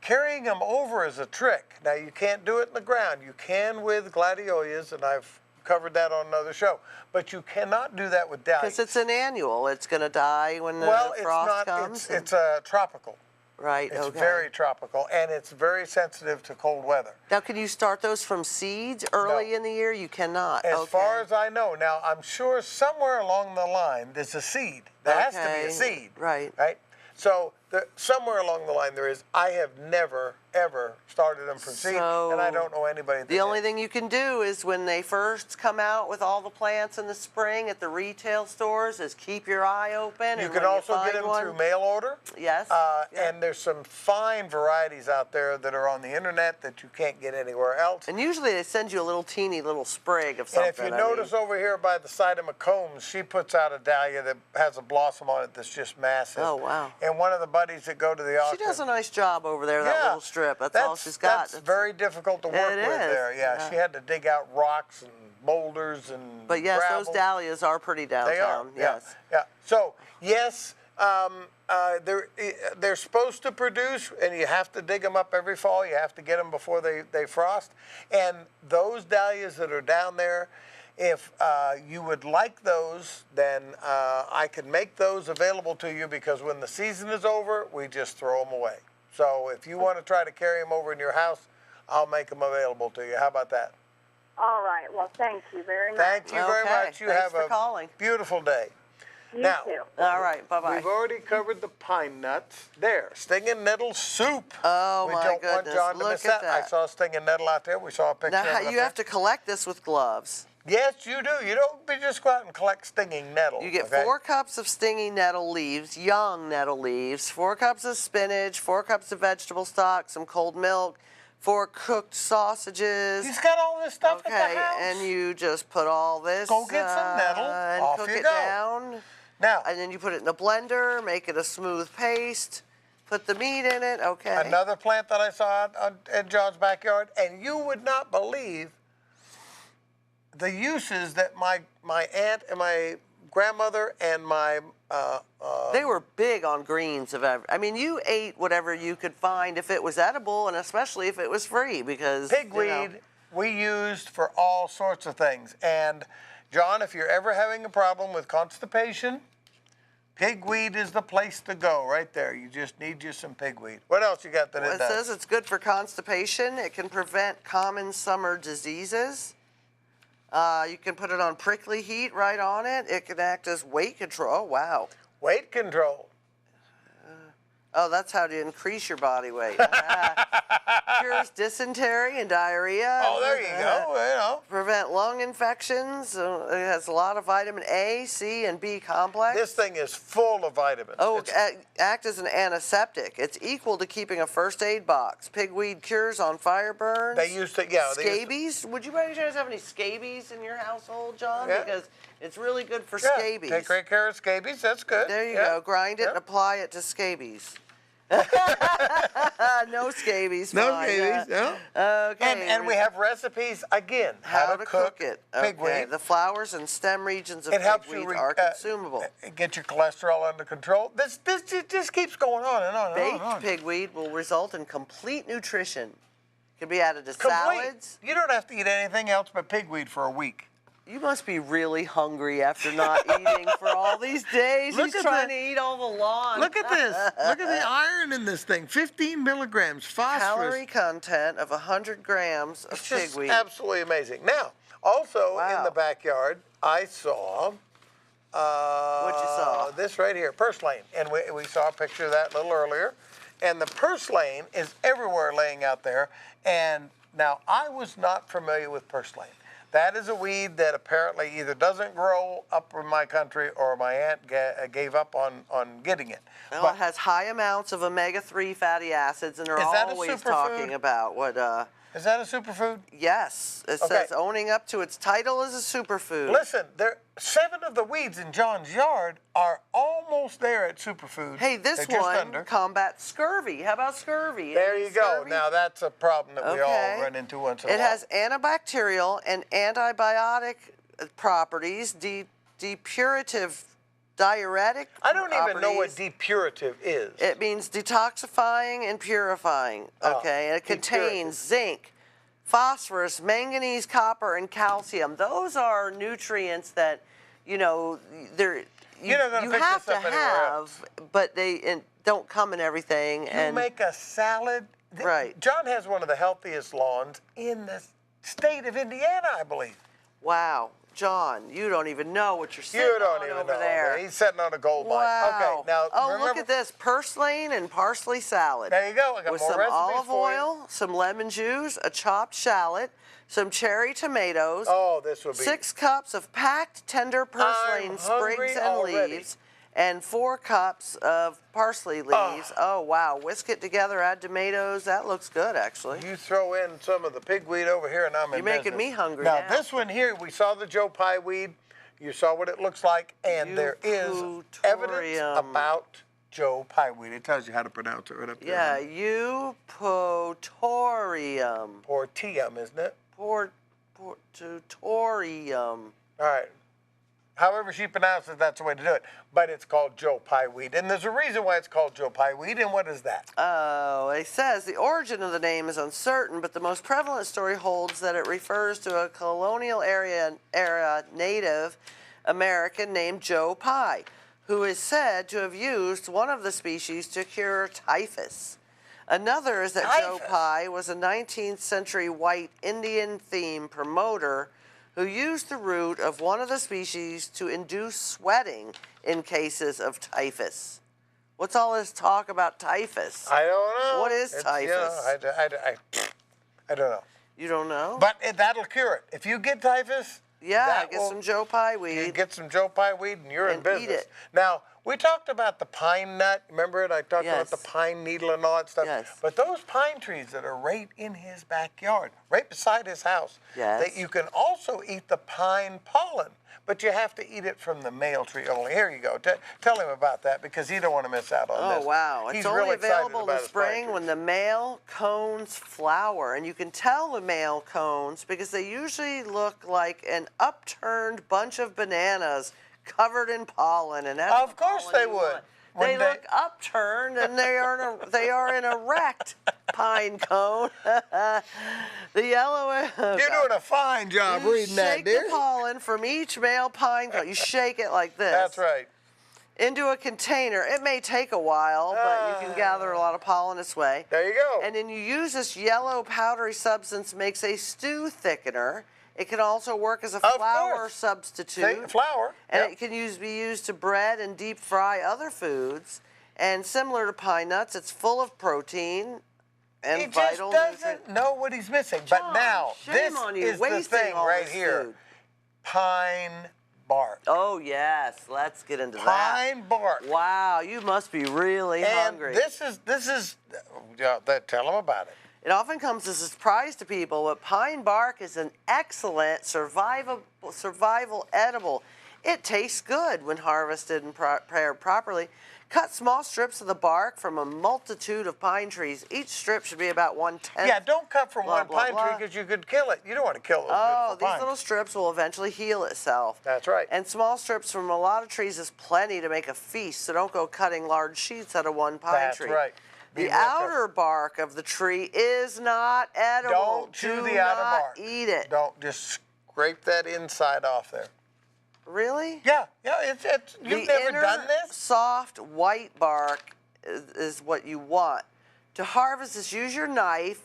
Carrying them over is a trick. Now, you can't do it in the ground. You can with gladiolus, and I've covered that on another show. But you cannot do that with dahlias. Because it's an annual. It's going to die when the well, frost comes. it's tropical. Right, It's okay. very tropical, and it's very sensitive to cold weather. Now, can you start those from seeds early No. in the year? You cannot. As okay. far as I know, now I'm sure somewhere along the line there's a seed. There has to be Okay, a seed. right. Right? So somewhere along the line there is. I have never, ever started them from seed, and I don't know anybody that The only did. thing you can do is when they first come out with all the plants in the spring at the retail stores is keep your eye open. You and can when also find get them one, through mail order. Yes. Yeah. And there's some fine varieties out there that are on the internet that you can't get anywhere else. And usually they send you a little teeny little sprig of something. And if you notice over here by the side of McCombs, she puts out a dahlia that has a blossom on it that's just massive. Oh, wow. And one of the buddies that go to the auction. She does a nice job over there, that little strip. That's all she's got. That's very difficult to work It with is, there. Yeah, she had to dig out rocks and boulders and But yes, gravel. those dahlias are pretty downtown. They are. Yes. Yeah. So yes, they're supposed to produce, and you have to dig them up every fall. You have to get them before they frost. And those dahlias that are down there, if you would like those, then I can make those available to you, because when the season is over, we just throw them away. So if you want to try to carry them over in your house, I'll make them available to you. How about that? All right. Well, thank you very much. Thank you very Okay. much. You Thanks have for a calling. beautiful day. You Now, too. All right. Bye-bye. we've already covered the pine nuts. There, stinging nettle soup. Oh, we my don't want goodness. John to Look miss at that. I that. saw stinging nettle out there. We saw a picture Now, of it up you have there. to collect this with gloves. Yes, you do. You don't just go out and collect stinging nettle. You get okay? 4 cups of stinging nettle leaves, young nettle leaves, 4 cups of spinach, 4 cups of vegetable stock, some cold milk, 4 cooked sausages. He's got all this stuff Okay, at the house. and you just put all this Go get some nettle, and off cook you it go. down. Now, And then you put it in a blender, make it a smooth paste, put the meat in it. Okay. another plant that I saw in John's backyard, and you would not believe the uses that my aunt and my grandmother and my They were big on greens I mean, you ate whatever you could find if it was edible, and especially if it was free, because pigweed we used for all sorts of things. And John, if you're ever having a problem with constipation, pigweed is the place to go right there. You just need you some pigweed. What else you got that Well, it it does? says it's good for constipation. It can prevent common summer diseases. You can put it on prickly heat right on it. It can act as weight control. Oh, wow. Weight control. Oh, that's how to increase your body weight. cures dysentery and diarrhea. Oh, there you go. You know. Prevent lung infections. It has a lot of vitamin A, C, and B complex. This thing is full of vitamins. Oh, act as an antiseptic. It's equal to keeping a first aid box. Pigweed cures on fire burns. They used to, yeah. Scabies. Would you by any chance have any scabies in your household, John? Yeah. Because it's really good for Yeah, scabies. take great care of scabies. That's good. There you Yeah. go. Grind it Yeah. and apply it to scabies. No scabies. No fine, scabies. yeah. No. Okay. And we have recipes again. how to cook it. pigweed. Okay. The flowers and stem regions of It helps you pigweed are consumable. get your cholesterol under control. This just keeps going on and on and on. Baked And on. pigweed will result in complete nutrition. Can be added to Complete. salads. You don't have to eat anything else but pigweed for a week. You must be really hungry after not eating for all these days. Look He's at trying the- to eat all the lawn. Look at this. Look at the iron in this thing. 15 milligrams phosphorus. Calorie content of 100 grams of It's just pigweed. absolutely amazing. Now, also in Wow. the backyard, I saw. What'd you saw? This right here, Purslane, and we saw a picture of that a little earlier. And the Purslane is everywhere laying out there. And now I was not familiar with Purslane. That is a weed that apparently either doesn't grow up in my country or my aunt gave up on getting it. Well, But it has high amounts of omega-3 fatty acids, and they're Is that a always superfood? talking about what. is that a superfood? Yes, it Okay. says owning up to its title as a superfood. Listen, 7 of the weeds in John's yard are almost there at superfood. Hey, this They're just one under. combats scurvy. How about scurvy? There Any you go. scurvy? Now that's a problem that we all Okay. run into once in a It while. has antibacterial and antibiotic properties, depurative, diuretic I don't even know what properties. depurative is. It means detoxifying and purifying. Okay, and it depurative. contains zinc, phosphorus, manganese, copper, and calcium. Those are nutrients that, you know, they're You're not gonna you pick have this to up anywhere else. have, but they don't come in everything. You and make a salad. Right. John has one of the healthiest lawns in the state of Indiana, I believe. wow, John, you don't even know what you're sitting You don't on even over know. there. He's sitting on a gold mine. Wow. Okay, now oh, remember, look at this. Purslane and parsley salad. There you go. I got With more some recipes olive for you. oil, some lemon juice, a chopped shallot, some cherry tomatoes, Oh, this would be 6 cups of packed tender purslane I'm sprigs hungry and already. leaves, and 4 cups of parsley leaves. Oh, wow. Whisk it together, add tomatoes. That looks good, actually. You throw in some of the pigweed over here, and I'm in You're making business. me hungry Now, now. this one here, we saw the Pye Weed. You saw what it looks like, and there is evidence Euputorium. about Pye Weed. It tells you how to pronounce it right up there. Yeah, euputorium. Portium, isn't it? Portutorium. All right. However she pronounces it, that's the way to do it. But it's called Pye Weed. And there's a reason why it's called Pye Weed, and what is that? Oh, it says the origin of the name is uncertain, but the most prevalent story holds that it refers to a colonial era Native American named Joe Pye, who is said to have used one of the species to cure typhus. Another is that Joe Typhus? Pye was a 19th century white Indian theme promoter who used the root of one of the species to induce sweating in cases of typhus. What's all this talk about typhus? I don't know. What is It's, typhus? You know, I don't know. You don't know? But that'll cure it. If you get typhus, yeah, that get will- some Joe Pye you weed. get some Pye Weed, and you're in And eat business. it. Now, we talked about the pine nut. Remember it? I talked about Yes. the pine needle and all that stuff. Yes. But those pine trees that are right in his backyard, right beside his house, Yes. that you can also eat the pine pollen, but you have to eat it from the male tree only. Here you go. Tell him about that, because he don't want to miss out on Oh, this. wow. He's It's only real excited available in about the his pine spring when trees. the male cones flower. And you can tell the male cones because they usually look like an upturned bunch of bananas covered in pollen. And that's Of the course pollen they you would. want. When They they- look upturned, and they are an erect pine cone. The yellow. You're doing a fine job You reading that, shake dear. the pollen from each male pine cone. You shake it like this. That's right. Into a container. It may take a while, but you can gather a lot of pollen this way. There you go. And then you use this yellow powdery substance, makes a stew thickener. It can also work as a flour course. substitute. Flour. And Yep. it can be used to bread and deep fry other foods. And similar to pine nuts, it's full of protein. and he vital just nutrient. doesn't know what he's missing. John, but now, shame this on you, is the wasting thing all right this here. food. Pine bark. Oh, yes. Let's get into that. Pine bark. Wow, you must be really hungry. This is tell them about it. It often comes as a surprise to people, but pine bark is an excellent survival edible. It tastes good when harvested and prepared properly. Cut small strips of the bark from a multitude of pine trees. Each strip should be about 1/10. Yeah, don't cut from blah, one blah, pine blah. tree because you could kill it. You don't want to kill those Oh, beautiful these pines. little strips will eventually heal itself. That's right. And small strips from a lot of trees is plenty to make a feast, so don't go cutting large sheets out of one pine That's tree. right. Be The real careful. outer bark of the tree is not edible. Don't chew the outer not bark. Eat it. Don't just scrape that inside off there. Really? Yeah, it's you've never inner, done this? Soft white bark is what you want. To harvest this, use your knife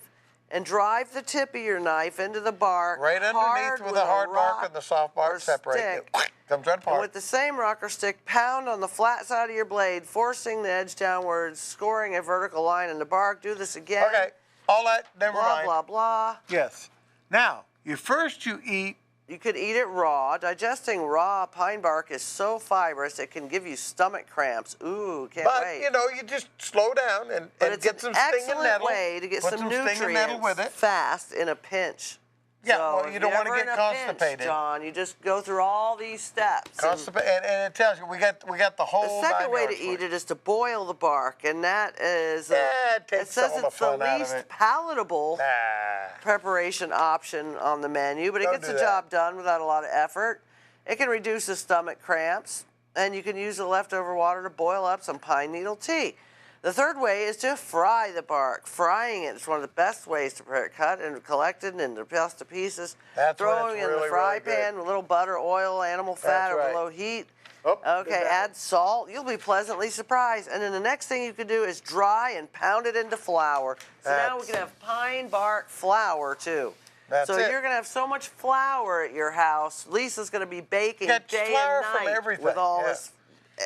and drive the tip of your knife into the bark. Right underneath where the hard bark and the soft or bark separate. stick. It comes right And apart. with the same rock or stick, pound on the flat side of your blade, forcing the edge downwards, scoring a vertical line in the bark. Do this again. Okay, all that, never Blah, mind. blah, blah. Yes. Now, you eat. You could eat it raw. Digesting raw pine bark is so fibrous it can give you stomach cramps. Ooh, can't But, wait. you just slow down and But get it's some an sting and excellent nettle. way to get Put some sting and nettle nutrients with it. fast in a pinch. Yeah, So well, if you don't you're want to ever get in a pinch, constipated. John, you just go through all these steps. and And it tells you we got the whole. the second 9 way to yards for eat it is to boil the bark, and that is it it takes says all the it's the fun out of least it. palatable Nah. preparation option on the menu, but it Don't gets do the that. job done without a lot of effort. It can reduce the stomach cramps, and you can use the leftover water to boil up some pine needle tea. The third way is to fry the bark. Frying it is one of the best ways to prepare it. Cut and collect it into just pieces. That's when Throwing it's in the really, fry really good. pan with a little butter, oil, animal fat That's over right. low heat. Oh, did Okay, that add salt. You'll be pleasantly surprised. And then the next thing you can do is dry and pound it into flour. So now we That's- can have pine bark flour too. That's so it. you're going to have so much flour at your house. Lisa's going to be baking Get day flour and from night everything, with all yeah. this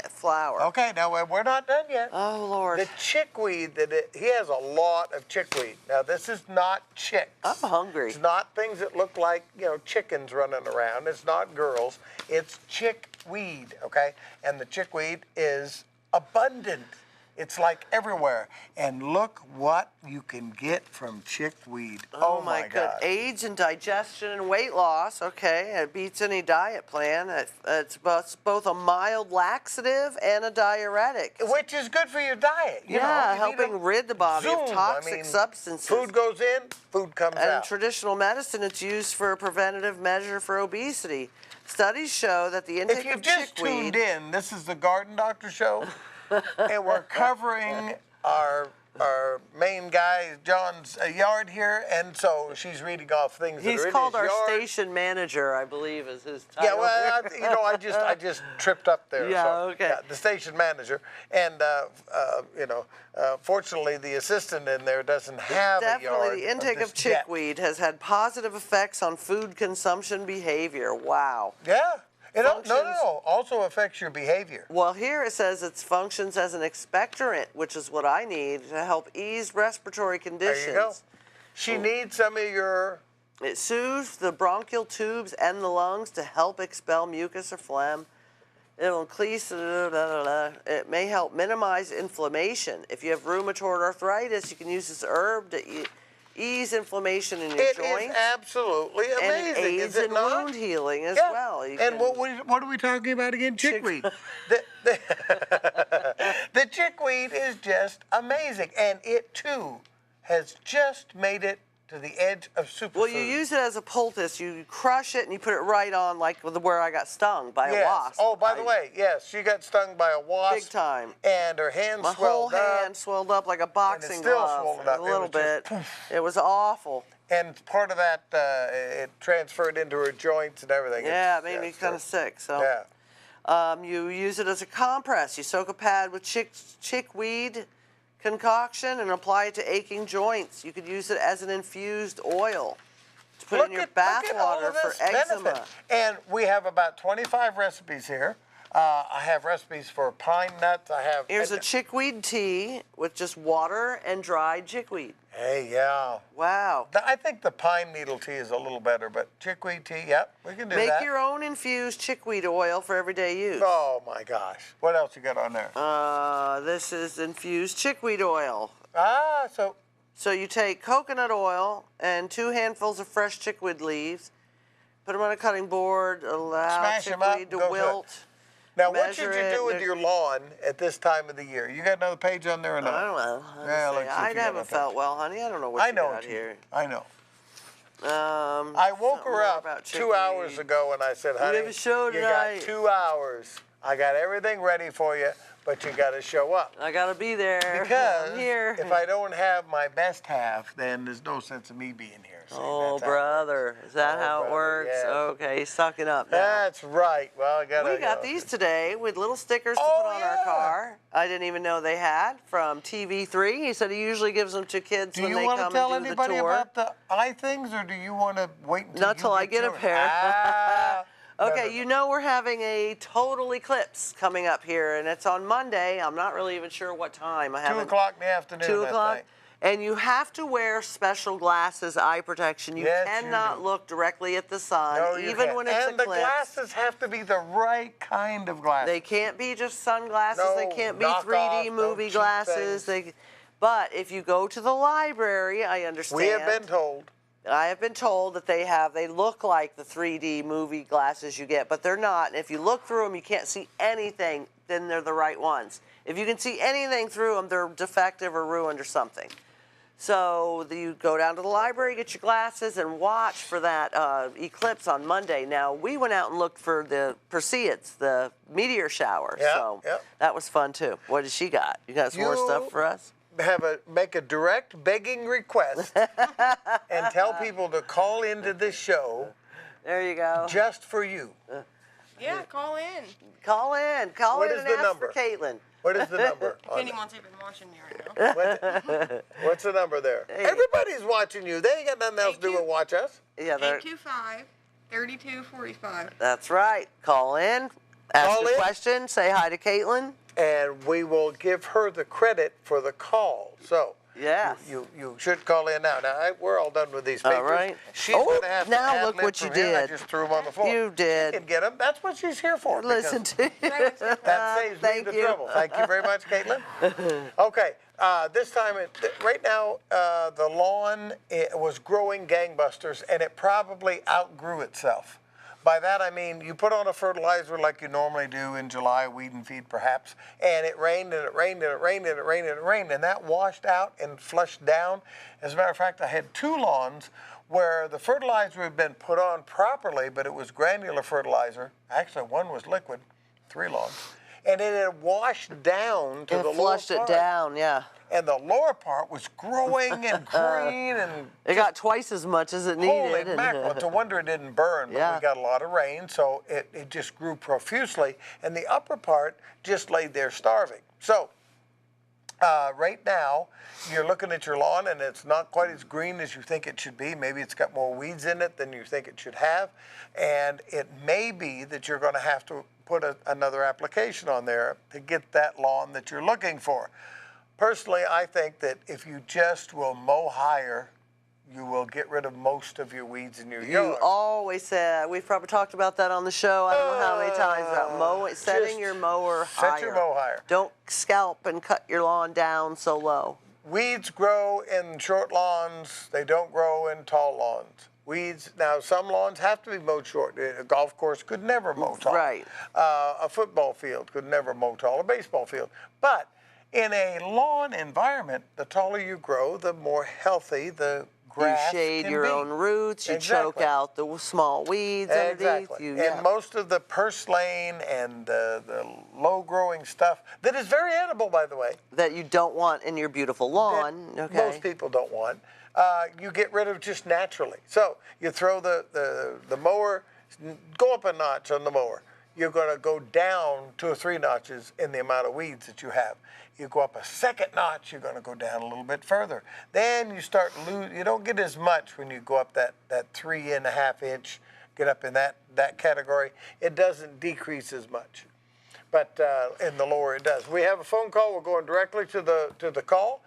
flour. Okay, now we're not done yet. Oh, Lord. The chickweed he has a lot of chickweed. Now this is not chicks. I'm hungry. It's not things that look like chickens running around. It's not girls. It's chickweed. Okay, and the chickweed is abundant. It's like everywhere. And look what you can get from chickweed. Oh my God. Aids in digestion and weight loss. Okay, it beats any diet plan. It's both a mild laxative and a diuretic. Which is good for your diet. You know, Yeah, you need helping rid the body of zoom. toxic substances. Food goes in, food comes And in out. traditional medicine, it's used for a preventative measure for obesity. Studies show that the intake If you've of just chickweed. tuned in, this is the Garden Doctor Show, and we're covering our main guy, John's yard here, and so she's reading off things that He's are in called his our yard. station manager, I believe, is his title. Yeah, well, I just tripped up there. Yeah, so, okay. Yeah, the station manager, and fortunately, the assistant in there doesn't have a yard. Definitely, the intake this of depth. chickweed has had positive effects on food consumption behavior. Wow. Yeah. No. Functions- Also affects your behavior. Well, here it says it functions as an expectorant, which is what I need to help ease respiratory conditions. There you go. She needs some of your. It soothes the bronchial tubes and the lungs to help expel mucus or phlegm. It'll increase. It may help minimize inflammation. If you have rheumatoid arthritis, you can use this herb to ease inflation in your It joints. is absolutely and amazing, it aids is it in not? wound healing as Yeah. well. You And can- what are we talking about again? Chickweed. The chickweed is just amazing, and it too has just made it to the edge of superfood. Well, you use it as a poultice. You crush it and you put it right on, like where I got stung by a wasp. Oh, by the way, yes, she got stung by a wasp. Big time. And her hand My swelled whole up. hand swelled up like a boxing still glove. swollen up. A It little was just bit. It was awful. And part of that, it transferred into her joints and everything. Yeah, it made me kind of sick. So. Yeah. You use it as a compress. You soak a pad with chickweed concoction and apply it to aching joints. You could use it as an infused oil to put in your bath look at all water of for this eczema. benefit. And we have about 25 recipes here. I have recipes for pine nuts. I have. Here's a chickweed tea with just water and dried chickweed. Hey, yeah. Wow. I think the pine needle tea is a little better, but chickweed tea, yep, we can do Make that. your own infused chickweed oil for everyday use. Oh my gosh. What else you got on there? This is infused chickweed oil. So you take coconut oil and 2 handfuls of fresh chickweed leaves, put them on a cutting board, allow Smash 'em up, chickweed to go to wilt. it. Now, what should measure you do it, with your lawn at this time of the year? You got another page on there or no? I don't know. Yeah, let's see if I you got haven't another felt page. well, honey. I don't know what I you know got what you here. I know. I woke something her more up about 2 chickweed. hours ago and I said, honey, have a show you tonight." got 2 hours. I got everything ready for you, but you got to show up. I gotta be there. Because I'm here. if I don't have my best half, then there's no sense of me being here. See, Oh, that's how it brother. Is that Oh, how it brother, works? yes. Okay, sucking up now. That's right. Well, I got We got these today with little stickers to put on our car. I didn't even know they had from TV3. He said he usually gives them to kids when they come and do the tour. Do you want to tell anybody about the eye things, or do you want to wait until Not till I get a yours? pair. Okay, no. you know we're having a total eclipse coming up here, and it's on Monday. I'm not really even sure what time. 2 o'clock in the afternoon. 2 I o'clock. think. And you have to wear special glasses, eye protection. You Yes, you cannot do. look directly at the sun, No, you even can't. when it's and the eclipsed. glasses have to be the right kind of glasses. They can't be just sunglasses. No, they can't be knockoff, 3D no movie cheap glasses. things. But if you go to the library, I understand. We have been told. I have been told that they look like the 3D movie glasses you get, but they're not. And if you look through them, you can't see anything, then they're the right ones. If you can see anything through them, they're defective or ruined or something. So you go down to the library, get your glasses, and watch for that eclipse on Monday. Now, we went out and looked for the Perseids, the meteor shower. Yeah, so yeah. that was fun, too. What did she got? You got some more stuff for us? Make a direct begging request and tell people to call into this show There you go. just for you. Yeah, call in. Call in. Call What in is and the ask number? for Caitlin. What is the number? If anyone's even watching me right now. What's the number there? Hey. Everybody's watching you. They ain't got nothing else to do but watch us. Yeah, 825-3245. that's right. Call in. Ask Call a in. question. Say hi to Caitlin. And we will give her the credit for the call. So Yes. you should call in now. Now, we're all done with these papers. All right. She's Oh, going to have to now ad look lib what you from here. I did. just threw them on the floor. You did. She can get them. That's what she's here for. Listen because to that saves me thank the you. trouble. Thank you very much, Caitlin. Okay. This time, right now, the lawn was growing gangbusters, and it probably outgrew itself. By that, I mean you put on a fertilizer like you normally do in July, weed and feed perhaps, and it rained and it rained and it rained and it rained and it rained, and that washed out and flushed down. As a matter of fact, I had 2 lawns where the fertilizer had been put on properly, but it was granular fertilizer. Actually, 1 was liquid, 3 lawns. And it had washed down to the lower flushed it part. down, yeah. And the lower part was growing and green and It got twice as much as it holy needed. and- mackerel. It's a wonder it didn't burn, but Yeah. we got a lot of rain, so it just grew profusely. And the upper part just laid there starving. So right now, you're looking at your lawn, and it's not quite as green as you think it should be. Maybe it's got more weeds in it than you think it should have. And it may be that you're going to have to put another application on there to get that lawn that you're looking for. Personally, I think that if you just will mow higher, you will get rid of most of your weeds in your You yard. always said, we've probably talked about that on the show, I don't know how many times, about setting just your mower higher. set your mow higher. Don't scalp and cut your lawn down so low. Weeds grow in short lawns. They don't grow in tall lawns. Weeds, now some lawns have to be mowed short. A golf course could never mow tall. Right. A football field could never mow tall. A baseball field. But in a lawn environment, the taller you grow, the more healthy the grass You shade can your be. own roots, you choke Exactly. out the small weeds underneath Exactly. you. And most of the purslane and the low-growing stuff that is very edible, by the way, that you don't want in your beautiful lawn. that Okay. most people don't want, you get rid of just naturally. So you throw the mower, go up a notch on the mower. You're going to go down 2 or 3 notches in the amount of weeds that you have. You go up a second notch, you're going to go down a little bit further. Then you start you don't get as much when you go up that 3.5 inch, get up in that category. It doesn't decrease as much. but in the lower it does. We have a phone call. We're going directly to the call.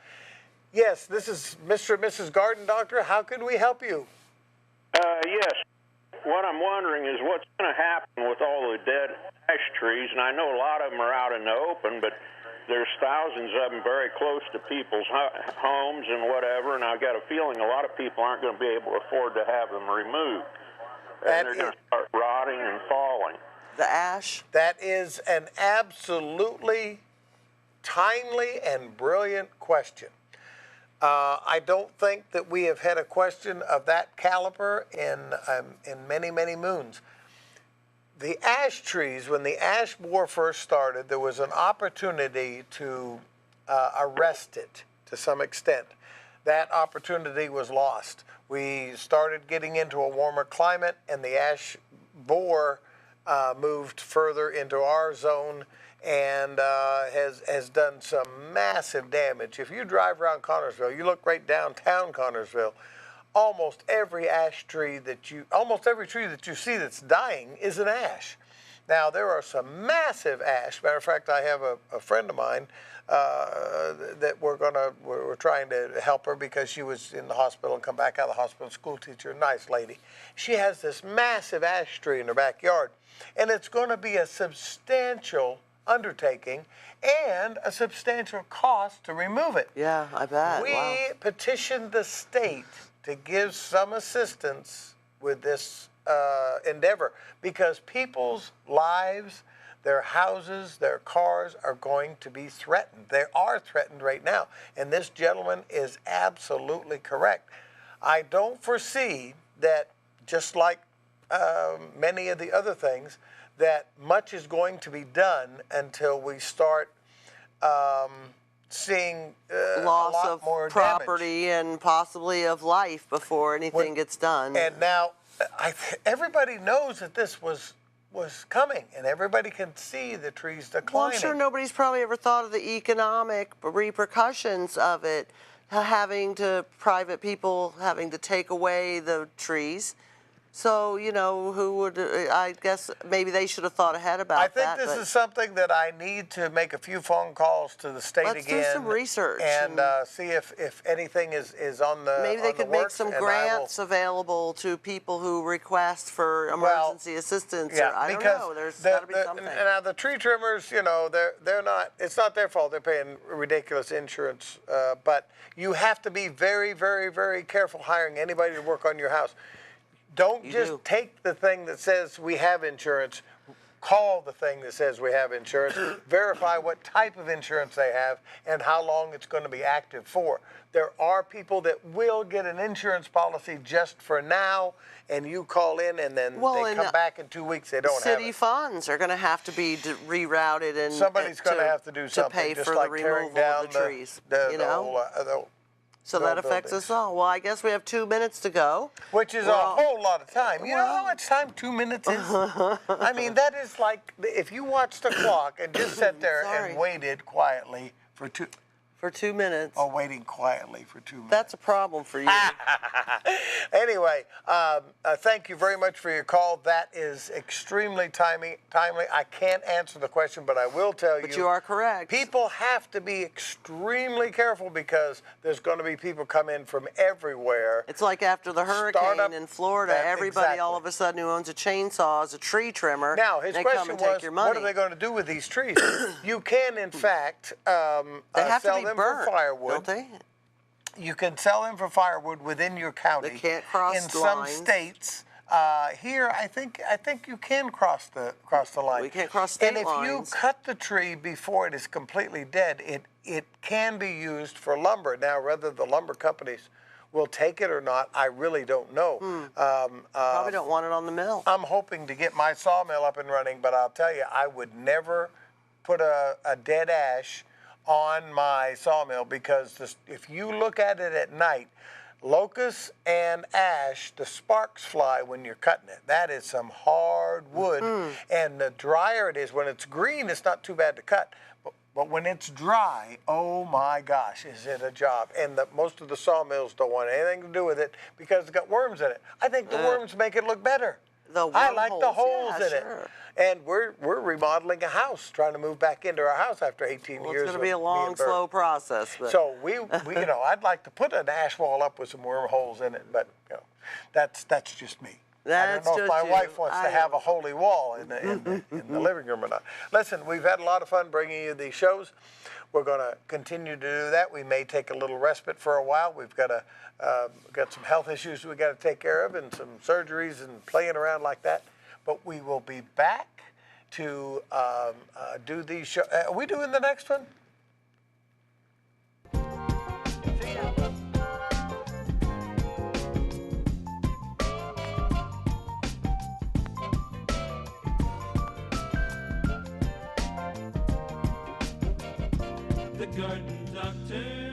Yes, this is Mr. and Mrs. Garden Doctor. How can we help you? Yes. What I'm wondering is what's going to happen with all the dead ash trees, and I know a lot of them are out in the open, but there's thousands of them very close to people's homes and whatever, and I've got a feeling a lot of people aren't going to be able to afford to have them removed. And they're going to start rotting and falling. The ash? That is an absolutely timely and brilliant question. I don't think that we have had a question of that caliber in many, many moons. The ash trees, when the ash borer first started, there was an opportunity to arrest it to some extent. That opportunity was lost. We started getting into a warmer climate, and the ash borer moved further into our zone and has done some massive damage. If you drive around Connersville, you look right downtown Connersville, almost every tree that you see that's dying is an ash. Now, there are some massive ash. Matter of fact, I have a friend of mine that we're trying to help her because she was in the hospital and come back out of the hospital, school teacher, nice lady. She has this massive ash tree in her backyard, and it's going to be a substantial undertaking and a substantial cost to remove it. Yeah, I bet. We Wow. petitioned the state to give some assistance with this endeavor because people's lives, their houses, their cars are going to be threatened. They are threatened right now, and this gentleman is absolutely correct. I don't foresee that, just like many of the other things, that much is going to be done until we start seeing loss a lot of more property damage. and possibly of life before anything gets done. And now, everybody knows that this was coming, and everybody can see the trees declining. Well, I'm sure nobody's probably ever thought of the economic repercussions of it, private people having to take away the trees. So, who would, I guess maybe they should have thought ahead about that. I think this is something that I need to make a few phone calls to the state Let's again. do some research. And see if anything is on the Maybe they could make some grants will, available to people who request for emergency assistance. Yeah, I don't because know. There's got to be something. Now, the tree trimmers, they're not, it's not their fault. They're paying ridiculous insurance. But you have to be very, very, very careful hiring anybody to work on your house. Don't just take the thing that says we have insurance, call the thing that says we have insurance, verify what type of insurance they have and how long it's going to be active for. There are people that will get an insurance policy just for now, and you call in and then they come back in 2 weeks, they don't have it. City funds are going to have to be rerouted and somebody's going to have to do something, to pay just for like the tearing removal down of the trees. So the that affects buildings. us all. Well, I guess we have 2 minutes to go. Which is a whole lot of time. You know how much time 2 minutes is? I mean, that is like if you watched the clock and just sat there and waited quietly for 2 minutes. Oh, waiting quietly for 2 minutes. That's a problem for you. Anyway, thank you very much for your call. That is extremely timely. I can't answer the question, but I will tell you. But you are correct. People have to be extremely careful because there's going to be people come in from everywhere. It's like after the hurricane in Florida, everybody all of a sudden who owns a chainsaw is a tree trimmer. Now, his question was, what are they going to do with these trees? You can, in fact, they have sell to be them burnt, for firewood. don't they? You can sell them for firewood within your county. They can't cross in lines. some states. Here, I think you can cross the line. We can't cross state lines. And if you cut the tree before it is completely dead, it can be used for lumber. Now, whether the lumber companies will take it or not, I really don't know. Probably don't want it on the mill. I'm hoping to get my sawmill up and running, but I'll tell you, I would never put a dead ash on my sawmill because if you look at it at night, locust and ash, the sparks fly when you're cutting it. That is some hard wood. And the drier it is, when it's green, it's not too bad to cut. But when it's dry, oh my gosh, is it a job. And most of the sawmills don't want anything to do with it because it's got worms in it. I think the worms make it look better. I like the holes in it. And we're remodeling a house, trying to move back into our house after 18 Well, years. it's going to be a long, slow process. But. So we I'd like to put an ash wall up with some wormholes in it, but that's just me. That's I don't know if my just wife you. wants to have a holy wall in the living room or not. Listen, we've had a lot of fun bringing you these shows. We're going to continue to do that. We may take a little respite for a while. We've got some health issues we got to take care of, and some surgeries and playing around like that. But we will be back to do these shows. Are we doing the next one? See ya. The Garden Doctor.